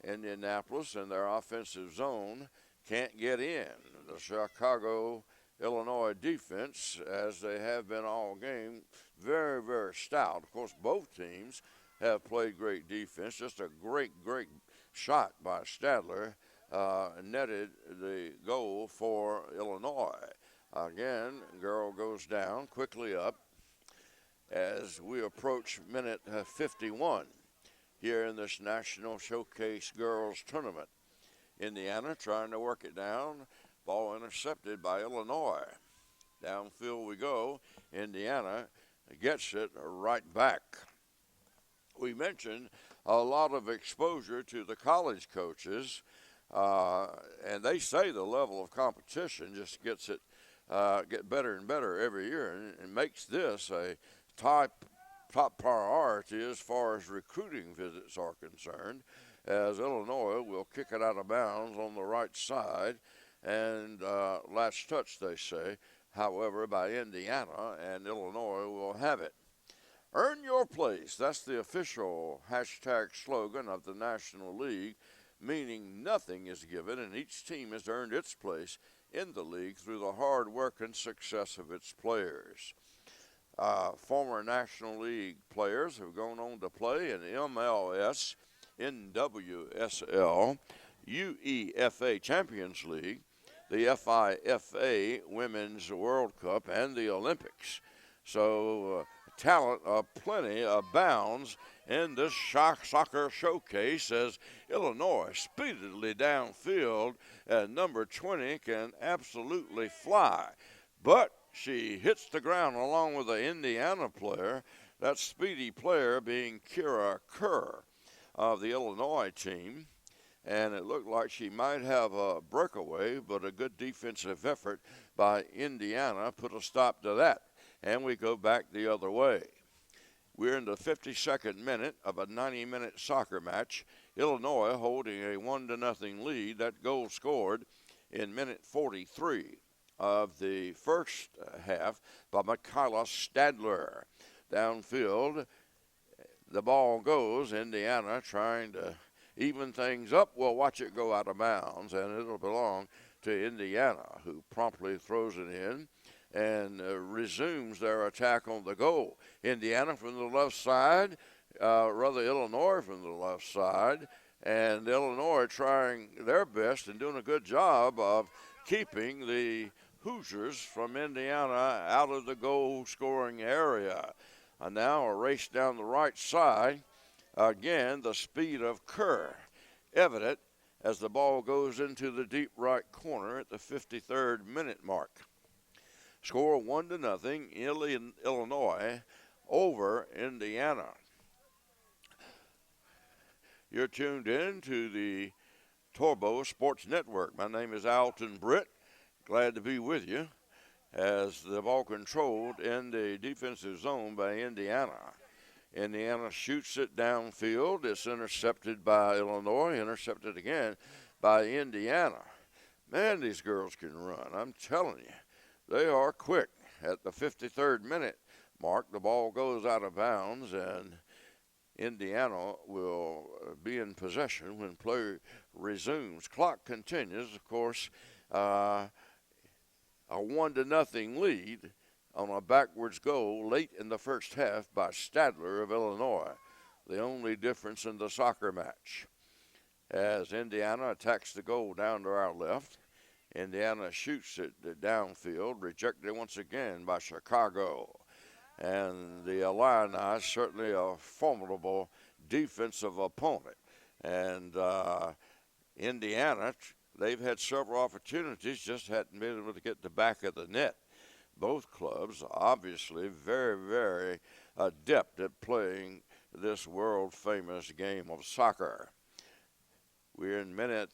Indianapolis in their offensive zone can't get in. The Chicago, Illinois defense, as they have been all game, very, very stout. Of course, both teams have played great defense. Just a great, great shot by Stadler netted the goal for Illinois. Again, girl goes down, quickly up as we approach minute 51 here in this National Showcase Girls Tournament. Indiana trying to work it down. Ball intercepted by Illinois. Downfield we go. Indiana gets it right back. We mentioned a lot of exposure to the college coaches, and they say the level of competition just get better and better every year, and makes this a top priority as far as recruiting visits are concerned, as Illinois will kick it out of bounds on the right side, and last touch, they say, however, by Indiana, and Illinois will have it. Earn your place. That's the official hashtag slogan of the National League, meaning nothing is given and each team has earned its place in the league through the hard work and success of its players. Former National League players have gone on to play in MLS, NWSL, UEFA Champions League, the FIFA Women's World Cup, and the Olympics. So talent plenty abounds in this soccer showcase as Illinois speedily downfield and number 20 can absolutely fly. But she hits the ground along with the Indiana player, that speedy player being Kira Kerr of the Illinois team. And it looked like she might have a breakaway, but a good defensive effort by Indiana put a stop to that. And we go back the other way. We're in the 52nd minute of a 90-minute soccer match. Illinois holding a 1-0 lead. That goal scored in minute 43 of the first half by Michaela Stadler. Downfield, the ball goes. Indiana trying to even things up. We'll watch it go out of bounds, and it'll belong to Indiana, who promptly throws it in and resumes their attack on the goal. Indiana from the left side, Illinois from the left side, and Illinois trying their best and doing a good job of keeping the Hoosiers from Indiana out of the goal-scoring area. And now a race down the right side. Again, the speed of Kerr evident as the ball goes into the deep right corner at the 53rd minute mark. Score 1-0, Illinois over Indiana. You're tuned in to the Torbo Sports Network. My name is Alton Britt. Glad to be with you as the ball controlled in the defensive zone by Indiana. Indiana shoots it downfield. It's intercepted by Illinois, intercepted again by Indiana. Man, these girls can run. I'm telling you, they are quick. At the 53rd minute mark, the ball goes out of bounds, and Indiana will be in possession when play resumes. Clock continues, of course, a 1-0 lead on a backwards goal late in the first half by Stadler of Illinois. The only difference in the soccer match. As Indiana attacks the goal down to our left, Indiana shoots it downfield, rejected once again by Chicago. And the Illini, certainly a formidable defensive opponent. And Indiana, they've had several opportunities, just hadn't been able to get the back of the net. Both clubs obviously very, very adept at playing this world-famous game of soccer. We're in minute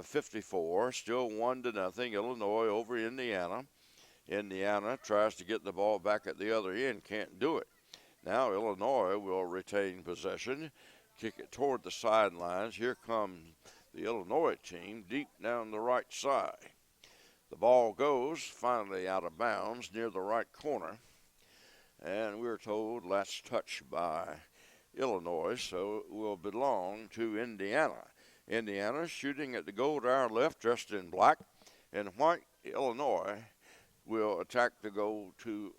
54, still 1-0, Illinois over Indiana. Indiana tries to get the ball back at the other end, can't do it. Now Illinois will retain possession, kick it toward the sidelines. Here comes the Illinois team deep down the right side. The ball goes finally out of bounds near the right corner, and we're told last touch by Illinois, so it will belong to Indiana. Indiana shooting at the goal to our left, dressed in black and white. Illinois will attack the goal to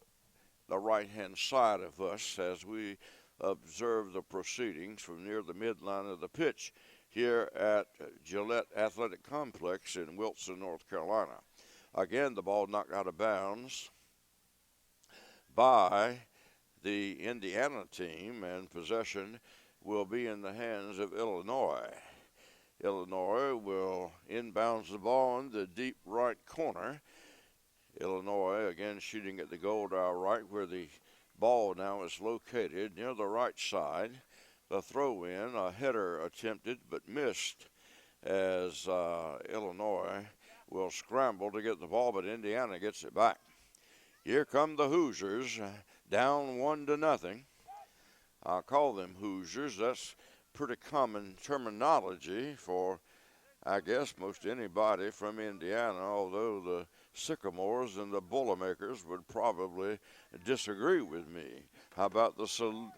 the right-hand side of us as we observe the proceedings from near the midline of the pitch here at Gillette Athletic Complex in Wilson, North Carolina. Again, the ball knocked out of bounds by the Indiana team, and possession will be in the hands of Illinois. Illinois will inbounds the ball in the deep right corner. Illinois again shooting at the goal to our right, where the ball now is located near the right side. The throw in, a header attempted but missed as Illinois will scramble to get the ball, but Indiana gets it back. Here come the Hoosiers, down 1-0. I'll call them Hoosiers. That's pretty common terminology for, I guess, most anybody from Indiana, although the Sycamores and the Boilermakers would probably disagree with me. How about the Salukis?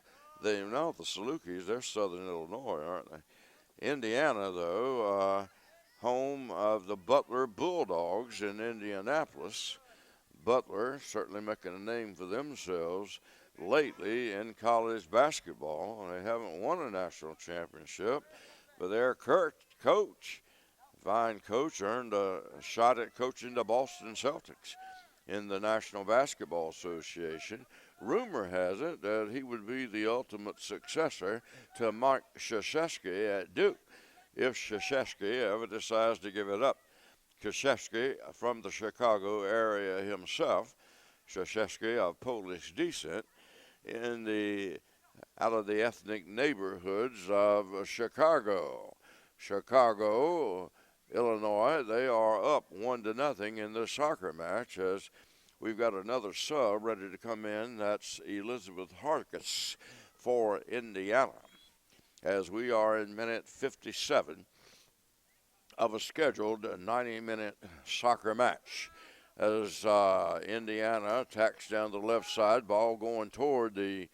They're Southern Illinois, aren't they? Indiana, though, home of the Butler Bulldogs in Indianapolis. Butler certainly making a name for themselves lately in college basketball. They haven't won a national championship, but their coach, fine coach, earned a shot at coaching the Boston Celtics in the National Basketball Association. Rumor has it that he would be the ultimate successor to Mike Krzyzewski at Duke, if Krzyzewski ever decides to give it up. Krzyzewski, from the Chicago area himself, Krzyzewski of Polish descent, out of the ethnic neighborhoods of Chicago. Chicago, Illinois, they are up 1-0 in this soccer match as we've got another sub ready to come in. That's Elizabeth Harkis for Indiana, as we are in minute 57 of a scheduled 90-minute soccer match. As Indiana attacks down the left side, ball going toward the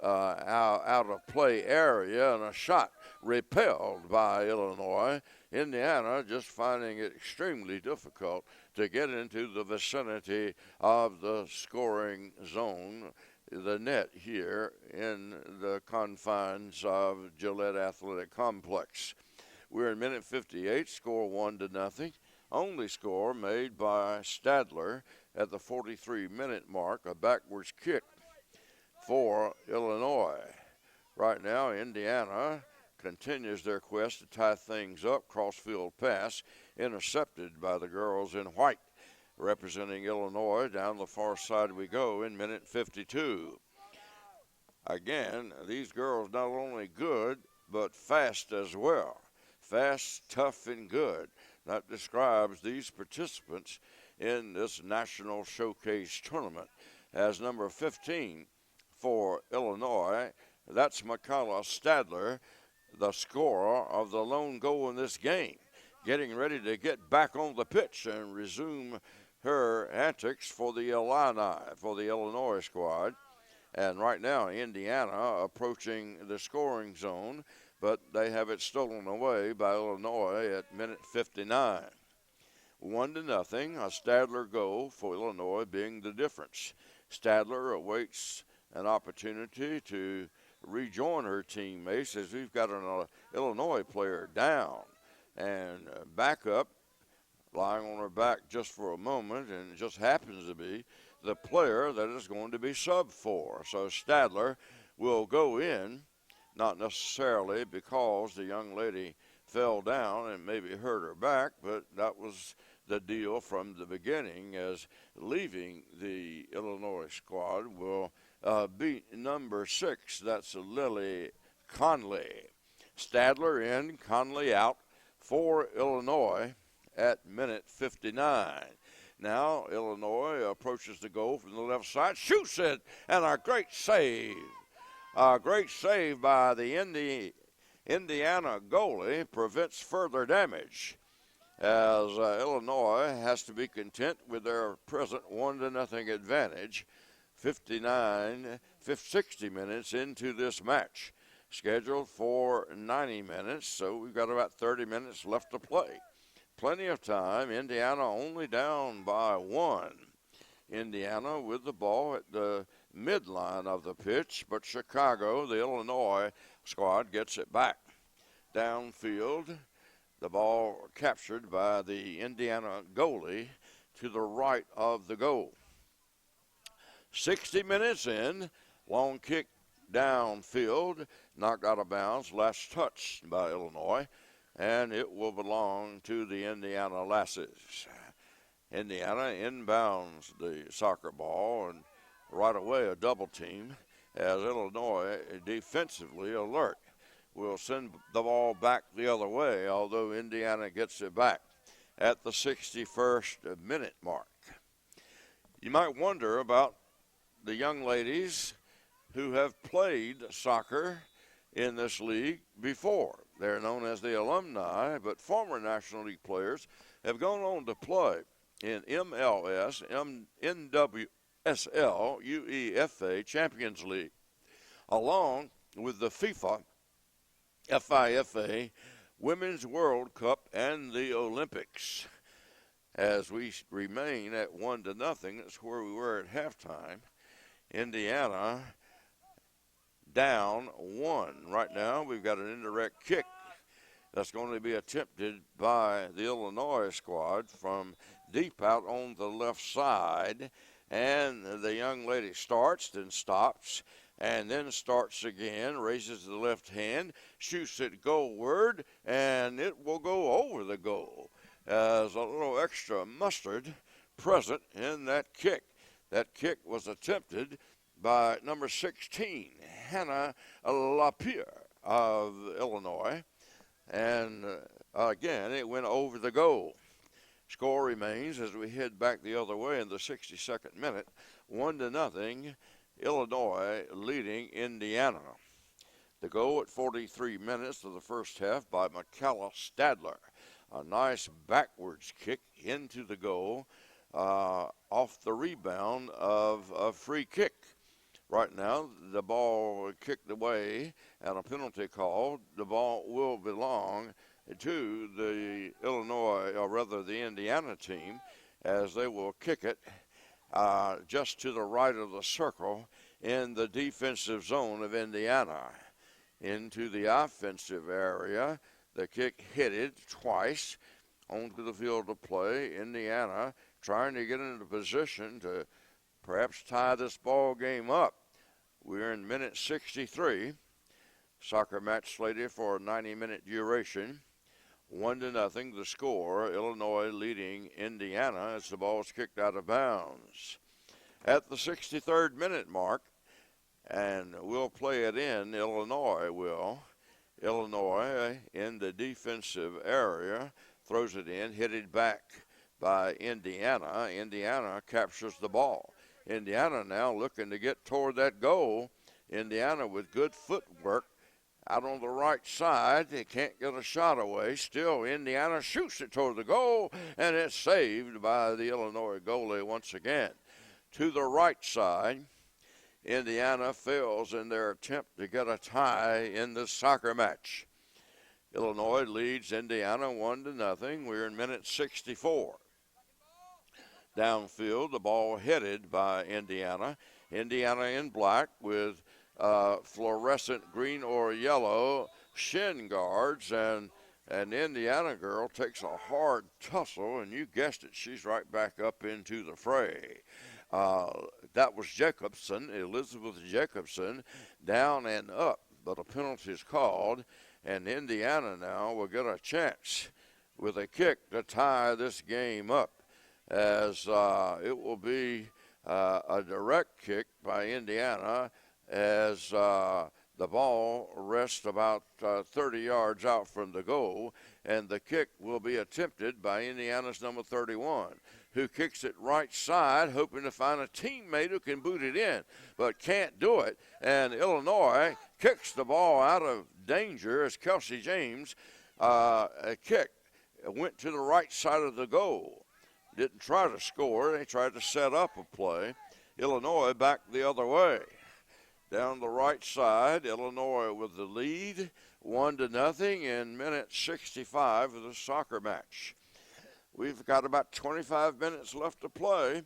out of play area, and a shot repelled by Illinois. Indiana just finding it extremely difficult to get into the vicinity of the scoring zone, the net here in the confines of Gillette Athletic Complex. We're in minute 58, score 1-0. Only score made by Stadler at the 43-minute mark, a backwards kick for Illinois. Right now, Indiana continues their quest to tie things up. Crossfield pass intercepted by the girls in white. Representing Illinois, down the far side we go in minute 52. Again, these girls not only good, but fast as well. Fast, tough, and good. That describes these participants in this National Showcase Tournament. As number 15 for Illinois, that's Michaela Stadler, the scorer of the lone goal in this game, getting ready to get back on the pitch and resume her antics for the Illinois squad. And right now, Indiana approaching the scoring zone, but they have it stolen away by Illinois at minute 59. 1-0, a Stadler goal for Illinois being the difference. Stadler awaits an opportunity to rejoin her teammates as we've got an Illinois player down. And back up, lying on her back just for a moment, and it just happens to be the player that is going to be sub for. So Stadler will go in, not necessarily because the young lady fell down and maybe hurt her back, but that was the deal from the beginning, as leaving the Illinois squad will be number 6. That's Lily Conley. Stadler in, Conley out for Illinois at minute 59. Now Illinois approaches the goal from the left side, shoots it, and a great save. A great save by the Indiana goalie prevents further damage, as Illinois has to be content with their present 1-0 advantage 60 minutes into this match, scheduled for 90 minutes, so we've got about 30 minutes left to play. Plenty of time. Indiana only down by 1. Indiana with the ball at the midline of the pitch, but Chicago, the Illinois squad, gets it back. Downfield, the ball captured by the Indiana goalie to the right of the goal. 60 minutes in, long kick downfield, knocked out of bounds, last touched by Illinois, and it will belong to the Indiana Lasses. Indiana inbounds the soccer ball, and right away a double team as Illinois, defensively alert, will send the ball back the other way, although Indiana gets it back at the 61st minute mark. You might wonder about the young ladies who have played soccer in this league before. They're known as the alumni, but former National League players have gone on to play in MLS, NWSL, UEFA Champions League, along with the FIFA Women's World Cup and the Olympics. As we remain at 1-0, that's where we were at halftime. Indiana down 1. Right now we've got an indirect kick that's going to be attempted by the Illinois squad from deep out on the left side. And the young lady starts, then stops, and then starts again, raises the left hand, shoots it goalward, and it will go over the goal as a little extra mustard present in that kick. That kick was attempted by number 16, Hannah Lapierre of Illinois. And again, it went over the goal. Score remains as we head back the other way in the 62nd minute, 1-0, Illinois leading Indiana. The goal at 43 minutes of the first half by McCalla Stadler. A nice backwards kick into the goal off the rebound of a free kick. Right now, the ball kicked away and a penalty called. The ball will belong to the Illinois, or rather the Indiana team, as they will kick it just to the right of the circle in the defensive zone of Indiana. Into the offensive area, the kick hit it twice onto the field of play. Indiana trying to get into position to perhaps tie this ball game up. We're in minute 63. Soccer match slated for a 90-minute duration. 1-0 the score. Illinois leading Indiana as the ball is kicked out of bounds. At the 63rd minute mark, and we'll play it in, Illinois will. Illinois in the defensive area, throws it in, headed back by Indiana. Indiana captures the ball. Indiana now looking to get toward that goal. Indiana with good footwork out on the right side. They can't get a shot away. Still, Indiana shoots it toward the goal, and it's saved by the Illinois goalie once again. To the right side, Indiana fails in their attempt to get a tie in this soccer match. Illinois leads Indiana 1-0. We're in minute 64. Downfield, the ball headed by Indiana. Indiana in black with fluorescent green or yellow shin guards, and an Indiana girl takes a hard tussle, and you guessed it, she's right back up into the fray. That was Jacobson, Elizabeth Jacobson, down and up, but a penalty is called, and Indiana now will get a chance with a kick to tie this game up, as it will be a direct kick by Indiana as the ball rests about 30 yards out from the goal, and the kick will be attempted by Indiana's number 31, who kicks it right side, hoping to find a teammate who can boot it in, but can't do it. And Illinois kicks the ball out of danger as Kelsey James kick went to the right side of the goal. Didn't try to score. They tried to set up a play. Illinois back the other way. Down the right side, Illinois with the lead, 1-0 in minute 65 of the soccer match. We've got about 25 minutes left to play.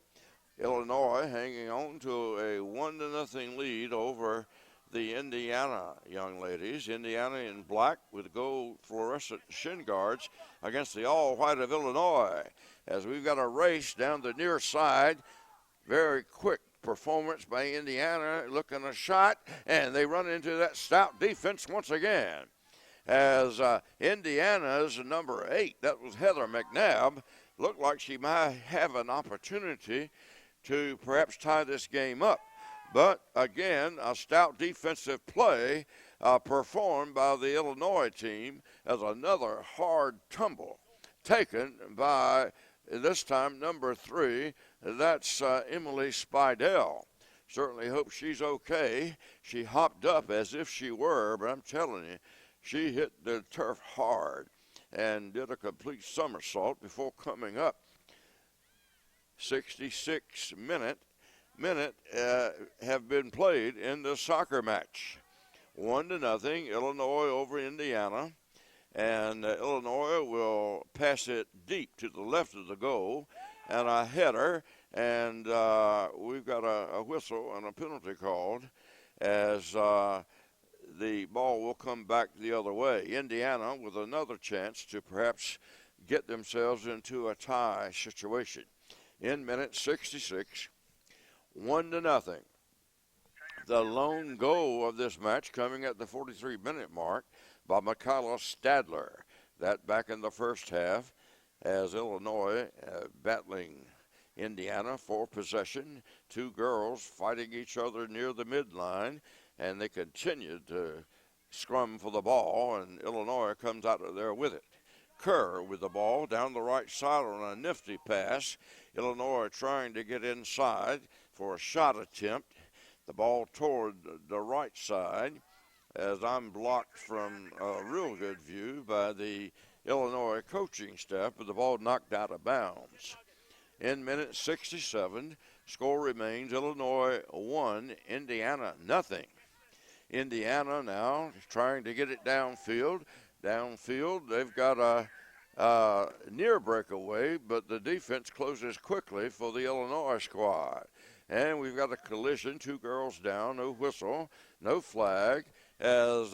Illinois hanging on to a 1-0 lead over the Indiana young ladies. Indiana in black with gold fluorescent shin guards against the all-white of Illinois. As we've got a race down the near side, very quick performance by Indiana, looking a shot, and they run into that stout defense once again. As Indiana's number 8, that was Heather McNabb, looked like she might have an opportunity to perhaps tie this game up. But again, a stout defensive play performed by the Illinois team as another hard tumble taken by, this time, number 3. That's Emily Spidell. Certainly hope she's okay. She hopped up as if she were, but I'm telling you, she hit the turf hard and did a complete somersault before coming up. 66 minute have been played in the soccer match. 1-0, Illinois over Indiana. And Illinois will pass it deep to the left of the goal and a header. And we've got a whistle and a penalty called as the ball will come back the other way. Indiana with another chance to perhaps get themselves into a tie situation. In minute 66, 1-0. The lone goal of this match coming at the 43-minute mark by Michaela Stadler. That back in the first half as Illinois battling Indiana for possession. Two girls fighting each other near the midline, and they continued to scrum for the ball, and Illinois comes out of there with it. Kerr with the ball down the right side on a nifty pass. Illinois trying to get inside for a shot attempt. The ball toward the right side as I'm blocked from a real good view by the Illinois coaching staff, but the ball knocked out of bounds. In minute 67, score remains Illinois 1, Indiana nothing. Indiana now trying to get it downfield. Downfield, they've got a near breakaway, but the defense closes quickly for the Illinois squad. And we've got a collision, two girls down, no whistle, no flag, as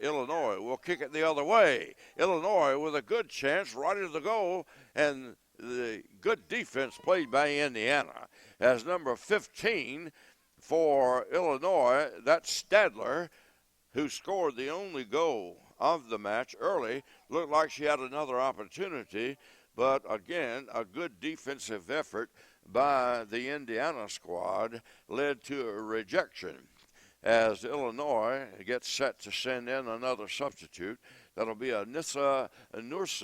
Illinois will kick it the other way. Illinois with a good chance right at the goal, and the good defense played by Indiana. As number 15 for Illinois, that's Stadler, who scored the only goal of the match early. Looked like she had another opportunity, but again, a good defensive effort by the Indiana squad led to a rejection as Illinois gets set to send in another substitute. That'll be Anissa Nurse,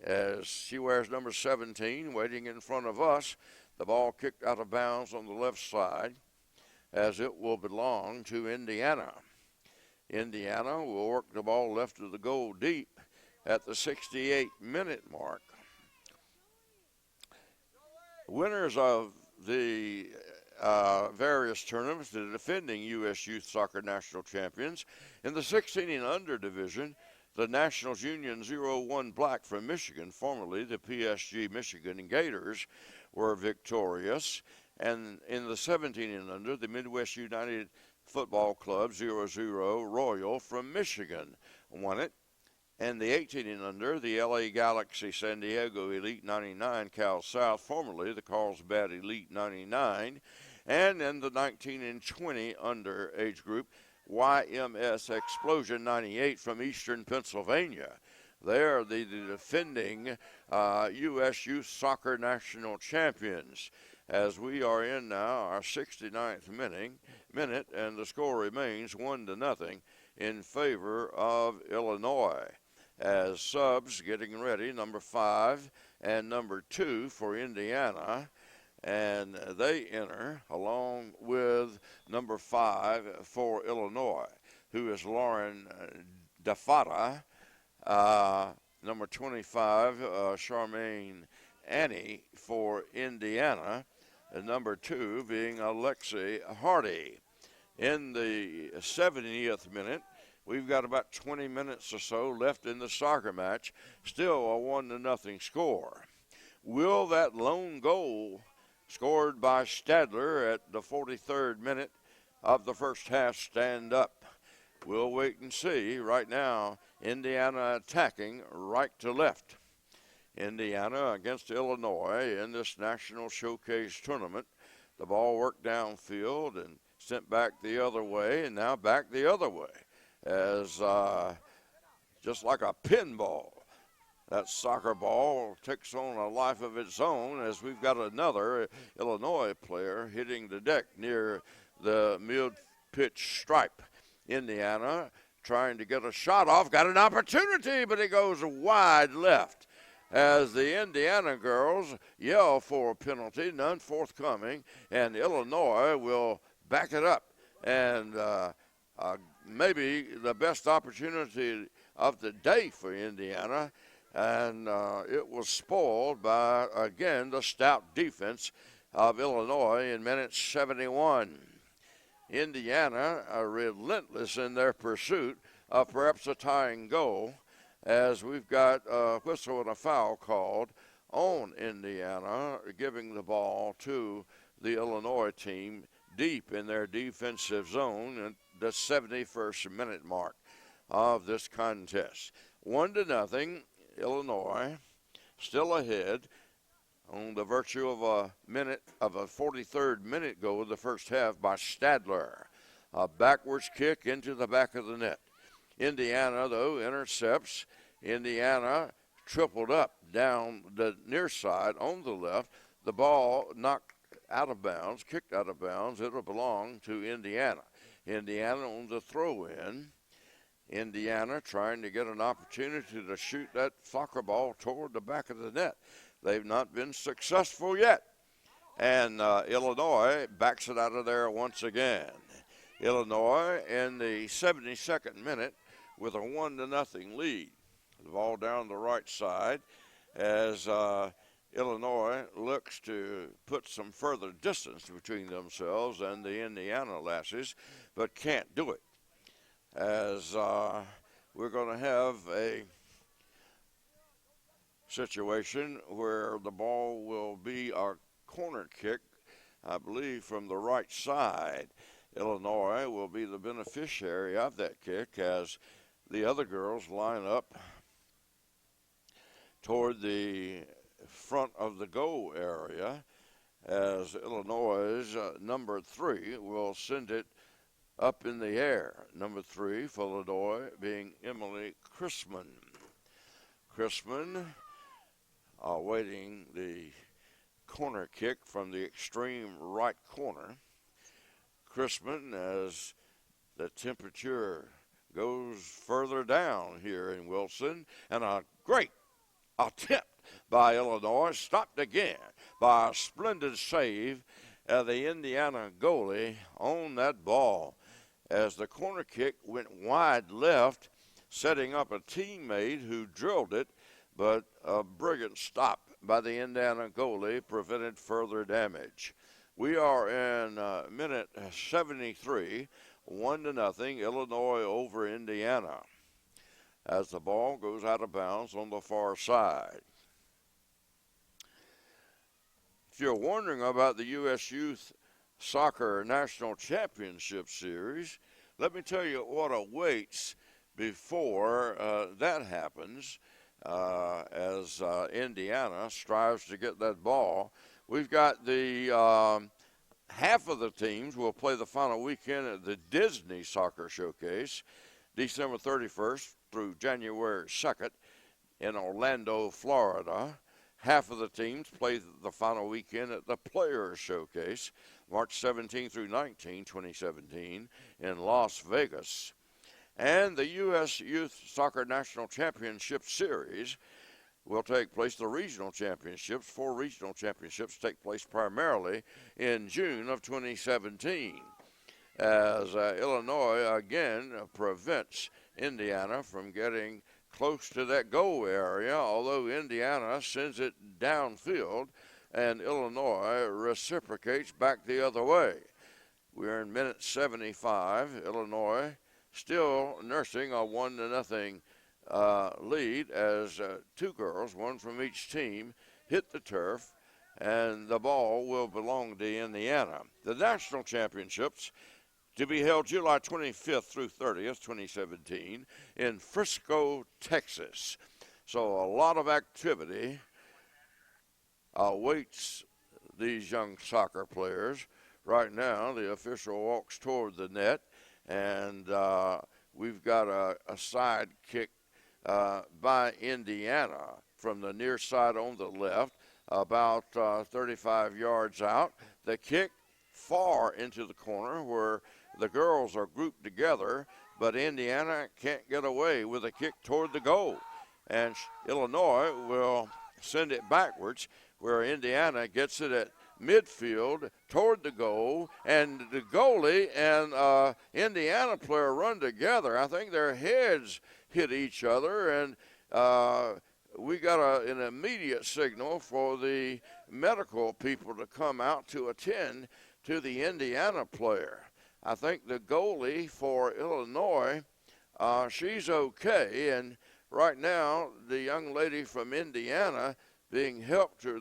as she wears number 17, waiting in front of us. The ball kicked out of bounds on the left side as it will belong to Indiana. Indiana will work the ball left of the goal deep at the 68-minute mark. Winners of the various tournaments, the defending U.S. Youth Soccer National Champions. In the 16 and under division, the Nationals Union 01 Black from Michigan, formerly the PSG Michigan Gators, were victorious. And in the 17 and under, the Midwest United Football Club 00 Royal from Michigan won it. And the 18 and under, the LA Galaxy San Diego Elite 99 Cal South, formerly the Carlsbad Elite 99. And in the 19 and 20 under age group, YMS Explosion 98 from Eastern Pennsylvania. They are the defending U.S. Youth Soccer National Champions, as we are in now our 69th minute, and the score remains 1-0 in favor of Illinois. as subs getting ready, number 5 and number 2 for Indiana. And they enter along with number 5 for Illinois, who is Lauren DeFata. Number 25, Charmaine Annie for Indiana. And number 2 being Alexi Hardy. In the 70th minute, we've got about 20 minutes or so left in the soccer match. Still a 1-0 score. Will that lone goal scored by Stadler at the 43rd minute of the first half stand up? We'll wait and see. Right now, Indiana attacking right to left. Indiana against Illinois in this National Showcase tournament. The ball worked downfield and sent back the other way, and now back the other way as just like a pinball. That soccer ball takes on a life of its own as we've got another Illinois player hitting the deck near the mid-pitch stripe. Indiana trying to get a shot off, got an opportunity, but it goes wide left as the Indiana girls yell for a penalty, none forthcoming, and Illinois will back it up. And maybe the best opportunity of the day for Indiana, and it was spoiled by, again, the stout defense of Illinois in minute 71. Indiana are relentless in their pursuit of perhaps a tying goal, as we've got a whistle and a foul called on Indiana, giving the ball to the Illinois team deep in their defensive zone at the 71st minute mark of this contest. 1-0, Illinois still ahead on the virtue of a 43rd minute goal of the first half by Stadler. A backwards kick into the back of the net. Indiana, though, intercepts. Indiana tripled up down the near side on the left. The ball knocked out of bounds, kicked out of bounds. It'll belong to Indiana. Indiana on the throw-in. Indiana trying to get an opportunity to shoot that soccer ball toward the back of the net. They've not been successful yet. And Illinois backs it out of there once again. Illinois in the 72nd minute with a 1-0 lead. The ball down the right side as Illinois looks to put some further distance between themselves and the Indiana Lassies, but can't do it. As we're going to have a situation where the ball will be our corner kick, I believe, from the right side. Illinois will be the beneficiary of that kick as the other girls line up toward the front of the goal area as Illinois' number 3 will send it up in the air. Number 3 for Illinois being Emily Chrisman. Chrisman awaiting the corner kick from the extreme right corner. Chrisman, as the temperature goes further down here in Wilson, and a great attempt by Illinois, stopped again by a splendid save of the Indiana goalie on that ball as the corner kick went wide left, setting up a teammate who drilled it, but a brilliant stop by the Indiana goalie prevented further damage. We are in minute 73, 1-0, Illinois over Indiana, as the ball goes out of bounds on the far side. If you're wondering about the U.S. Youth Soccer National Championship Series, let me tell you what awaits before that happens as Indiana strives to get that ball. We've got the half of the teams will play the final weekend at the Disney Soccer Showcase, December 31st through January 2nd in Orlando, Florida. Half of the teams play the final weekend at the Players Showcase, March 17 through 19, 2017, in Las Vegas. And the U.S. Youth Soccer National Championship Series will take place. The regional championships, 4 regional championships, take place primarily in June of 2017, as Illinois again prevents Indiana from getting close to that goal area, although Indiana sends it downfield and Illinois reciprocates back the other way. We're in minute 75. Illinois still nursing a 1-0 lead as 2 girls, one from each team, hit the turf, and the ball will belong to Indiana. The national championships to be held July 25th through 30th, 2017, in Frisco, Texas. So a lot of activity awaits these young soccer players. Right now, the official walks toward the net, and we've got a side kick by Indiana from the near side on the left, about 35 yards out. The kick far into the corner where the girls are grouped together, but Indiana can't get away with a kick toward the goal. And Illinois will send it backwards where Indiana gets it at midfield toward the goal, and the goalie and Indiana player run together. I think their heads hit each other, and we got an immediate signal for the medical people to come out to attend to the Indiana player. I think the goalie for Illinois, she's okay, and right now the young lady from Indiana being helped to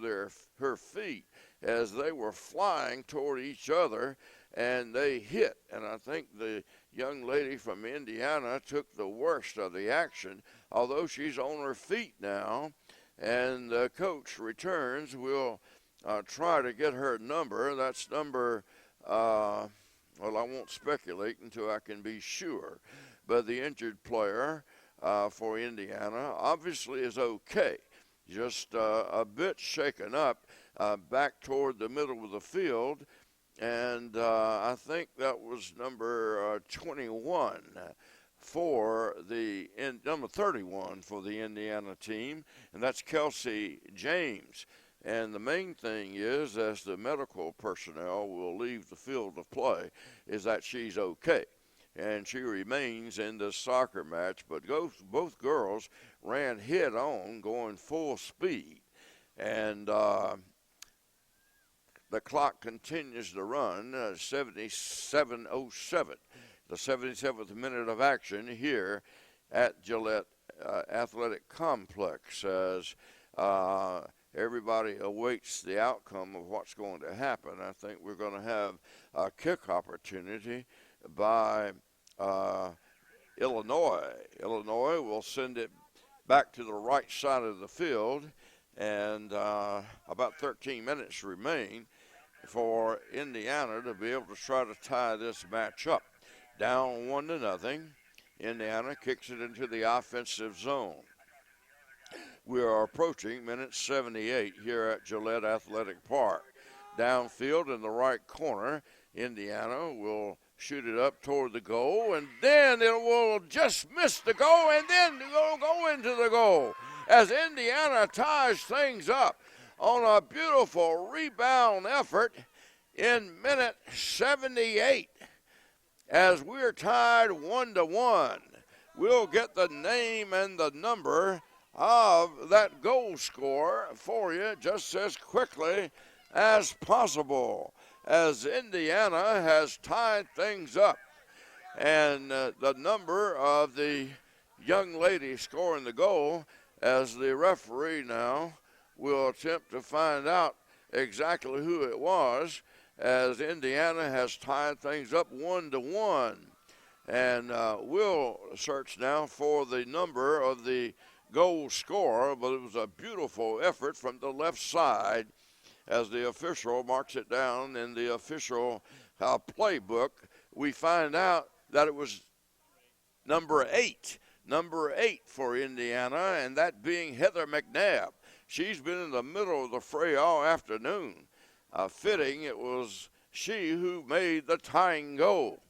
her feet as they were flying toward each other, and they hit. And I think the young lady from Indiana took the worst of the action, although she's on her feet now, and the coach returns. We'll try to get her number. That's number, well, I won't speculate until I can be sure. But the injured player for Indiana obviously is okay, just a bit shaken up back toward the middle of the field. And I think that was number 21 for number 31 for the Indiana team, and that's Kelsey James. And the main thing is, as the medical personnel will leave the field of play, is that she's okay. And she remains in the soccer match, but both girls ran head on, going full speed. And the clock continues to run, 77:07, the 77th minute of action here at Gillette Athletic Complex, as everybody awaits the outcome of what's going to happen. I think we're going to have a kick opportunity by Illinois. Illinois will send it back to the right side of the field, and about 13 minutes remain for Indiana to be able to try to tie this match up. Down 1-0, Indiana kicks it into the offensive zone. We are approaching minute 78 here at Gillette Athletic Park. Downfield in the right corner, Indiana will shoot it up toward the goal, and then it will just miss the goal, and then go into the goal as Indiana ties things up on a beautiful rebound effort in minute 78. As we're tied 1-1, we'll get the name and the number of that goal scorer for you just as quickly as possible, as Indiana has tied things up. And the number of the young lady scoring the goal, as the referee now will attempt to find out exactly who it was, as Indiana has tied things up 1-1. And we'll search now for the number of the goal scorer, but it was a beautiful effort from the left side as the official marks it down in the official playbook. We find out that it was number 8 for Indiana, and that being Heather McNabb. She's been in the middle of the fray all afternoon. Fitting it was she who made the tying goal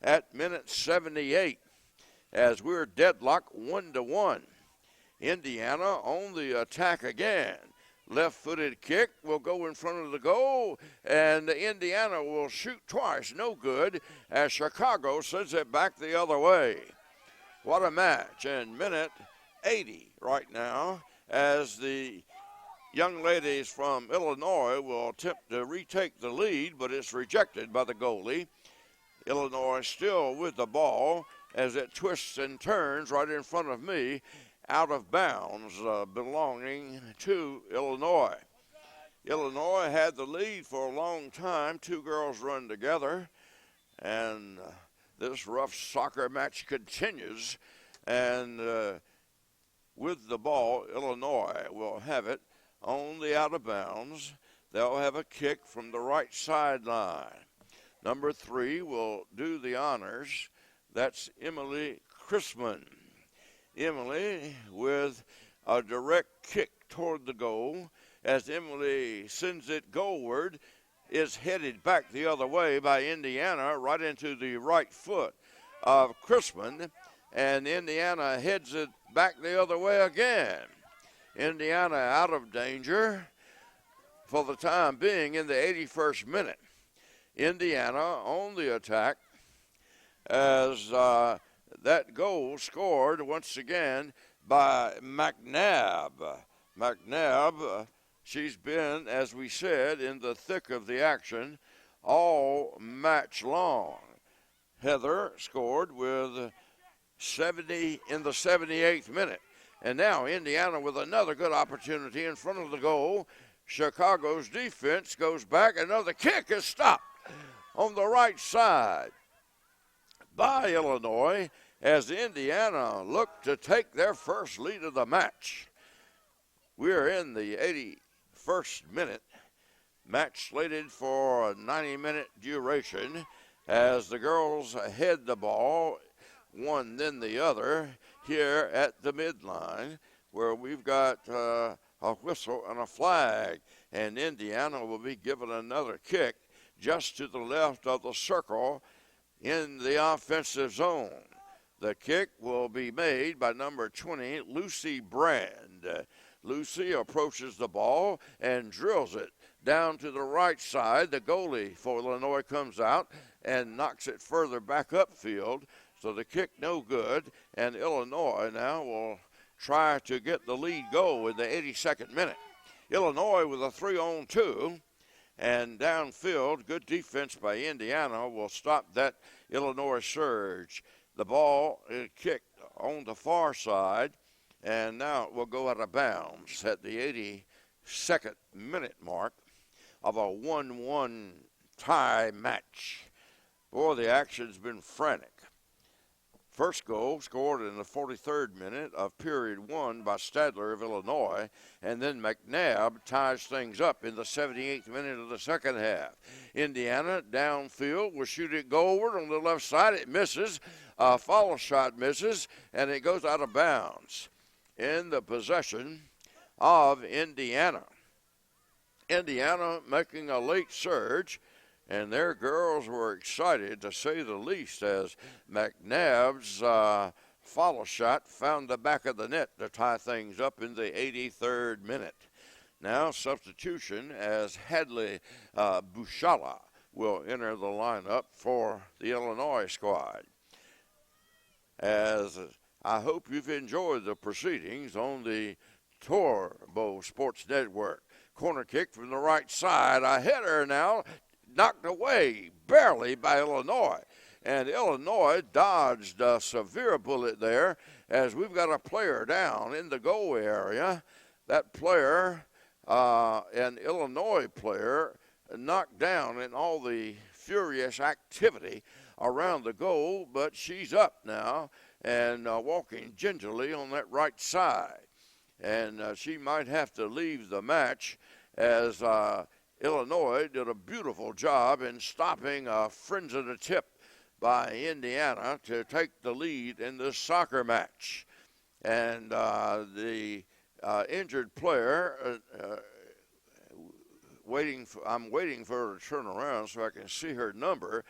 at minute 78. as we're deadlocked 1-1. Indiana on the attack again. Left-footed kick will go in front of the goal, and Indiana will shoot twice. No good, as Chicago sends it back the other way. What a match. And minute 80 right now, as the young ladies from Illinois will attempt to retake the lead, but it's rejected by the goalie. Illinois still with the ball as it twists and turns right in front of me, out of bounds, belonging to Illinois. Illinois had the lead for a long time. Two girls run together, and this rough soccer match continues. And with the ball, Illinois will have it on the out of bounds. They'll have a kick from the right sideline. Number 3 will do the honors. That's Emily Chrisman. Emily with a direct kick toward the goal. As Emily sends it goalward, is headed back the other way by Indiana, right into the right foot of Chrisman. And Indiana heads it back the other way again. Indiana out of danger for the time being in the 81st minute. Indiana on the attack as that goal scored once again by McNabb. McNabb, she's been, as we said, in the thick of the action all match long. Heather scored with 70 in the 78th minute. And now Indiana with another good opportunity in front of the goal. Chicago's defense goes back. Another kick is stopped on the right side by Illinois as Indiana look to take their first lead of the match. We're in the 81st minute. Match slated for a 90-minute duration as the girls head the ball, one then the other, here at the midline, where we've got a whistle and a flag, and Indiana will be given another kick just to the left of the circle in the offensive zone. The kick will be made by number 20, Lucy Brand. Lucy approaches the ball and drills it down to the right side. The goalie for Illinois comes out and knocks it further back upfield. So the kick no good, and Illinois now will try to get the lead goal in the 82nd minute. Illinois with a 3-on-2, and downfield, good defense by Indiana will stop that Illinois surge. The ball is kicked on the far side, and now it will go out of bounds at the 82nd minute mark of a 1-1 tie match. Boy, the action's been frantic. First goal scored in the 43rd minute of period 1 by Stadler of Illinois, and then McNabb ties things up in the 78th minute of the second half. Indiana downfield will shoot it goalward on the left side. It misses. A follow shot misses, and it goes out of bounds in the possession of Indiana. Indiana making a late surge, and their girls were excited, to say the least, as McNabb's follow shot found the back of the net to tie things up in the 83rd minute. Now substitution as Hadley Bushala will enter the lineup for the Illinois squad. As I hope you've enjoyed the proceedings on the Turbo Sports Network. Corner kick from the right side. A header now knocked away barely by Illinois. And Illinois dodged a severe bullet there as we've got a player down in the goal area. That player, an Illinois player, knocked down in all the furious activity around the goal, but she's up now and walking gingerly on that right side. And she might have to leave the match as Illinois did a beautiful job in stopping a frenzied attempt by Indiana to take the lead in this soccer match. And the injured player, I'm waiting for her to turn around so I can see her number.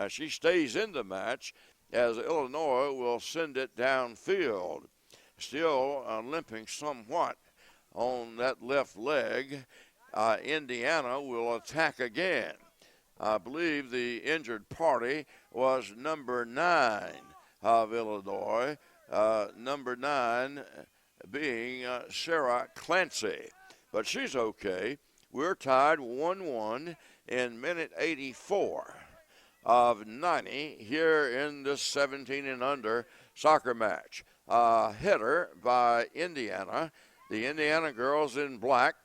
She stays in the match, as Illinois will send it downfield. Still limping somewhat on that left leg. Indiana will attack again. I believe the injured party was number 9 of Illinois, number 9 being Sarah Clancy. But she's okay. We're tied 1-1 in minute 84 of 90 here in this 17 and under soccer match. Header by Indiana. The Indiana girls in black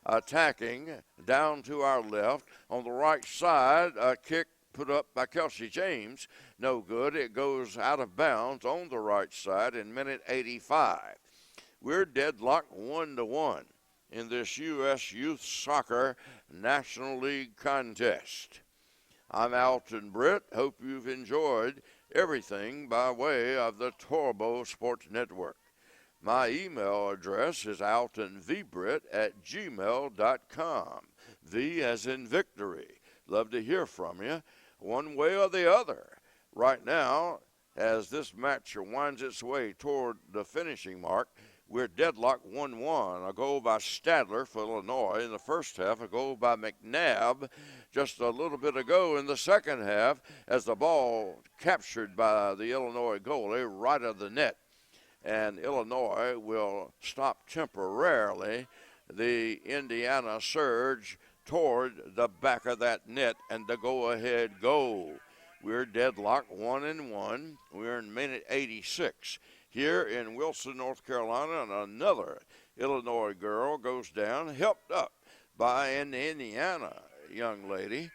attacking down to our left. On the right side, a kick put up by Kelsey James. No good. It goes out of bounds on the right side in minute 85. We're deadlocked 1-1 in this U.S. Youth Soccer National League contest. I'm Alton Britt. Hope you've enjoyed everything by way of the Torbo Sports Network. My email address is altonvbritt@gmail.com. V as in victory. Love to hear from you one way or the other. Right now, as this match winds its way toward the finishing mark, we're deadlocked 1-1. A goal by Stadler for Illinois in the first half, a goal by McNabb just a little bit ago in the second half as the ball captured by the Illinois goalie right of the net. And Illinois will stop temporarily the Indiana surge toward the back of that net and the go-ahead goal. We're deadlocked 1-1. We're in minute 86. Here in Wilson, North Carolina, and another Illinois girl goes down, helped up by an Indiana young lady.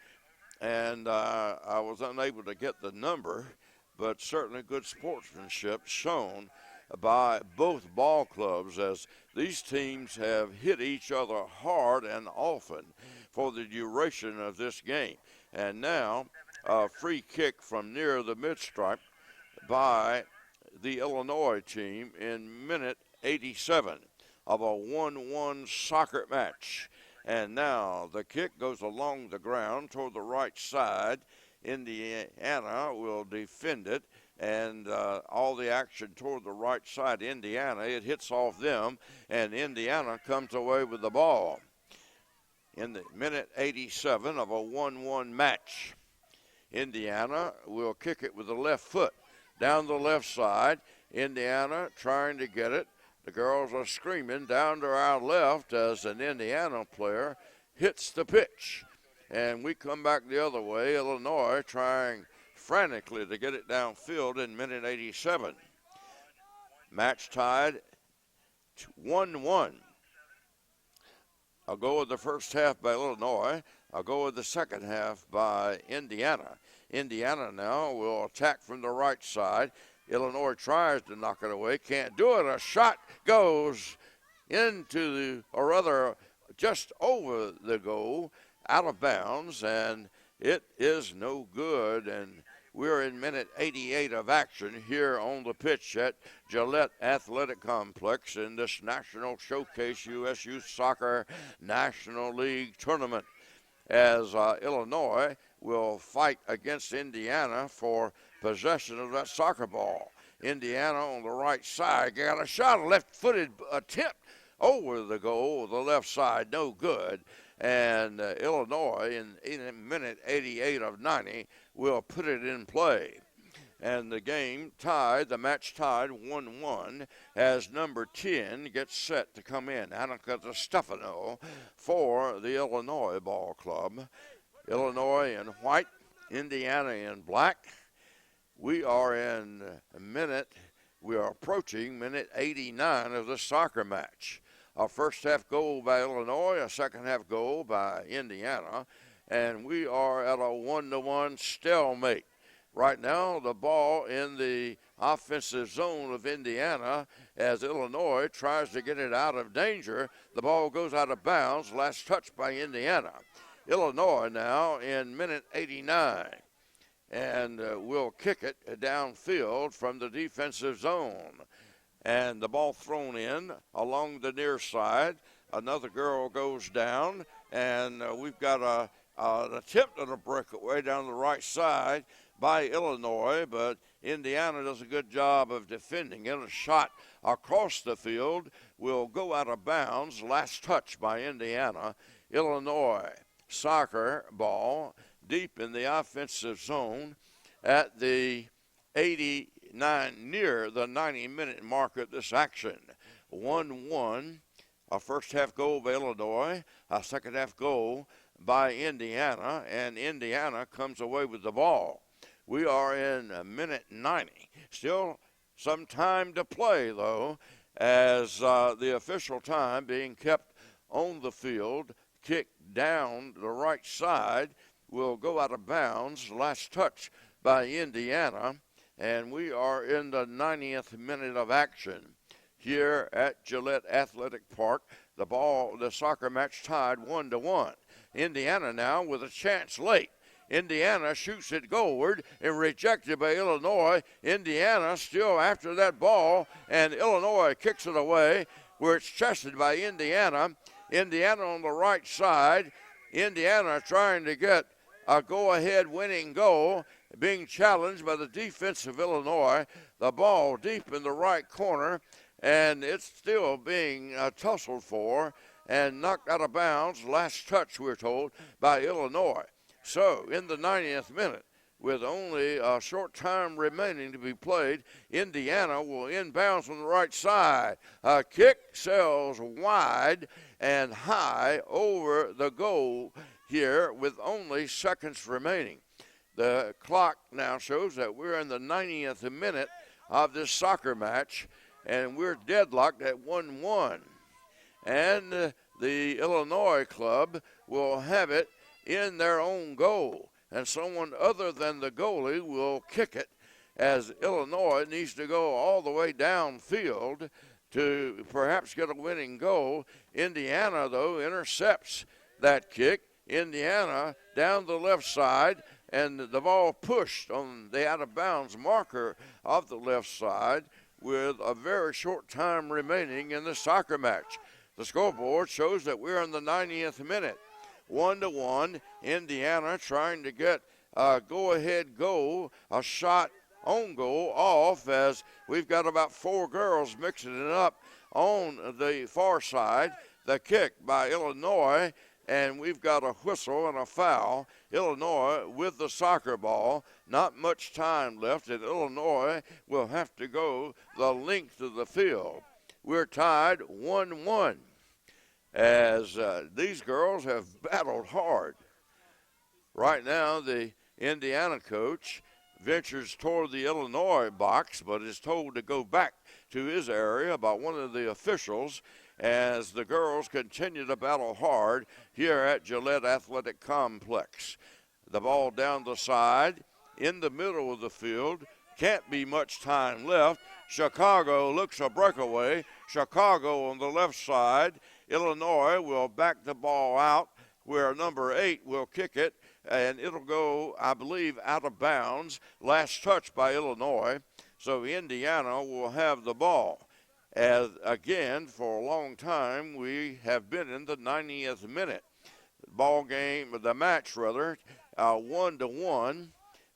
And I was unable to get the number, but certainly good sportsmanship shown by both ball clubs as these teams have hit each other hard and often for the duration of this game. And now a free kick from near the midstripe by the Illinois team in minute 87 of a 1-1 soccer match. And now the kick goes along the ground toward the right side. Indiana will defend it. And all the action toward the right side, Indiana, it hits off them, and Indiana comes away with the ball in the minute 87 of a 1-1 match. Indiana will kick it with the left foot down the left side. Indiana trying to get it. The girls are screaming down to our left as an Indiana player hits the pitch. And we come back the other way, Illinois trying frantically to get it downfield in minute 87. Match tied 1-1. A goal of the first half by Illinois. A goal of the second half by Indiana. Indiana now will attack from the right side. Illinois tries to knock it away. Can't do it. A shot goes into the, or rather just over the goal, out of bounds, and it is no good. And we're in minute 88 of action here on the pitch at Gillette Athletic Complex in this National Showcase U.S. Youth Soccer National League Tournament as Illinois will fight against Indiana for possession of that soccer ball. Indiana on the right side got a shot, a left-footed attempt over the goal, the left side, no good. And Illinois in minute 88 of 90 will put it in play. And the game tied, the match tied 1-1 as number 10 gets set to come in. Annika DeStefano for the Illinois Ball Club. Illinois in white, Indiana in black. We are approaching minute 89 of the soccer match. A first half goal by Illinois, a second half goal by Indiana, and we are at a 1-1 stalemate. Right now, the ball in the offensive zone of Indiana as Illinois tries to get it out of danger. The ball goes out of bounds, last touch by Indiana. Illinois now in minute 89, and will kick it downfield from the defensive zone. And the ball thrown in along the near side. Another girl goes down, and we've got an attempt at a breakaway down the right side by Illinois, but Indiana does a good job of defending it. A shot across the field will go out of bounds. Last touch by Indiana. Illinois soccer ball deep in the offensive zone at the 89, near the 90-minute mark of this action. 1-1, a first-half goal by Illinois, a second-half goal by Indiana, and Indiana comes away with the ball. We are in minute 90. Still some time to play, though, as the official time being kept on the field. Kick down the right side will go out of bounds. Last touch by Indiana, and we are in the 90th minute of action here at Gillette Athletic Park. The soccer match tied 1-1. Indiana now with a chance late. Indiana shoots it goalward and rejected by Illinois. Indiana still after that ball, and Illinois kicks it away where it's chested by Indiana. Indiana on the right side. Indiana trying to get a go-ahead winning goal, being challenged by the defense of Illinois. The ball deep in the right corner, and it's still being tussled for and knocked out of bounds. Last touch, we're told, by Illinois. So in the 90th minute, with only a short time remaining to be played, Indiana will inbounds on the right side. A kick sails wide and high over the goal here with only seconds remaining. The clock now shows that we're in the 90th minute of this soccer match, and we're deadlocked at 1-1. And the Illinois club will have it in their own goal, and someone other than the goalie will kick it, as Illinois needs to go all the way downfield to perhaps get a winning goal. Indiana, though, intercepts that kick. Indiana down the left side, and the ball pushed on the out-of-bounds marker of the left side with a very short time remaining in the soccer match. The scoreboard shows that we're in the 90th minute. 1-1, Indiana trying to get a go-ahead goal, a shot on goal off, as we've got about four girls mixing it up on the far side. The kick by Illinois, and we've got a whistle and a foul. Illinois with the soccer ball. Not much time left, and Illinois will have to go the length of the field. We're tied 1-1. As these girls have battled hard. Right now, the Indiana coach ventures toward the Illinois box, but is told to go back to his area by one of the officials as the girls continue to battle hard here at Gillette Athletic Complex. The ball down the side, in the middle of the field. Can't be much time left. Chicago looks a breakaway. Chicago on the left side. Illinois will back the ball out where number 8 will kick it, and it'll go, I believe, out of bounds. Last touch by Illinois. So Indiana will have the ball. As again, for a long time, we have been in the 90th minute. The match, 1-1.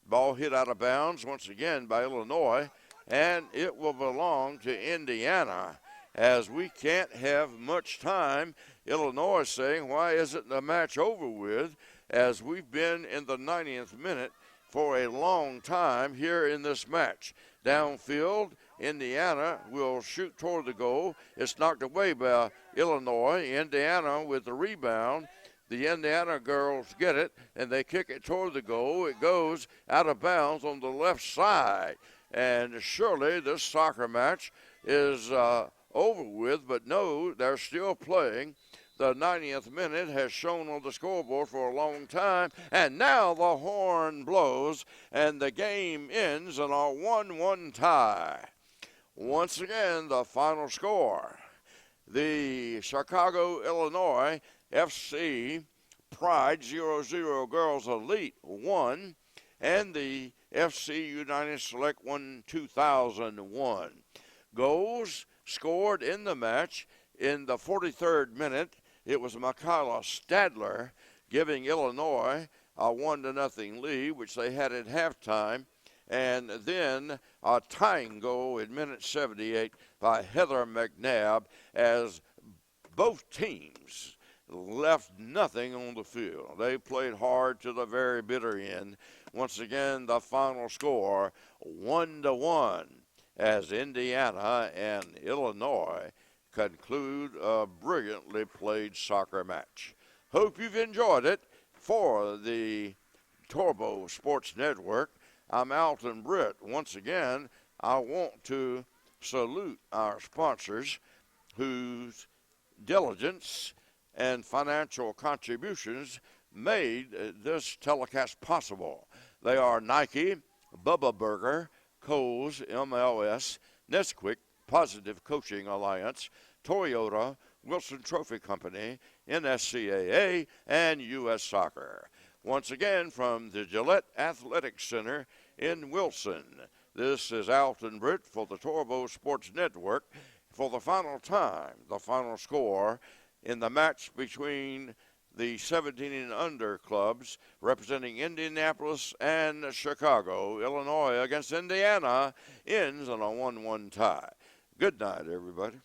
Ball hit out of bounds once again by Illinois, and it will belong to Indiana, as we can't have much time. Illinois saying, why isn't the match over with, as we've been in the 90th minute for a long time here in this match. Downfield, Indiana will shoot toward the goal. It's knocked away by Illinois. Indiana with the rebound. The Indiana girls get it, and they kick it toward the goal. It goes out of bounds on the left side. And surely this soccer match is over with, but no, they're still playing. The 90th minute has shown on the scoreboard for a long time, and now the horn blows, and the game ends in a 1-1 tie. Once again, the final score. The Chicago, Illinois FC Pride 00 Girls Elite 1, and the FC United Select 1 2001. Goals scored in the match in the 43rd minute. It was Michaela Stadler giving Illinois a 1-0 lead, which they had at halftime. And then a tying goal in minute 78 by Heather McNabb as both teams left nothing on the field. They played hard to the very bitter end. Once again, the final score 1-1 as Indiana and Illinois conclude a brilliantly played soccer match. Hope you've enjoyed it. For the Turbo Sports Network, I'm Alton Britt. Once again, I want to salute our sponsors whose diligence and financial contributions made this telecast possible. They are Nike, Bubba Burger, Kohl's MLS, Nesquik, Positive Coaching Alliance, Toyota, Wilson Trophy Company, NSCAA, and U.S. Soccer. Once again, from the Gillette Athletic Center in Wilson, this is Alton Britt for the Turbo Sports Network. For the final time, the final score in the match between the 17 and under clubs representing Indianapolis and Chicago, Illinois against Indiana, ends on a 1-1 tie. Good night, everybody.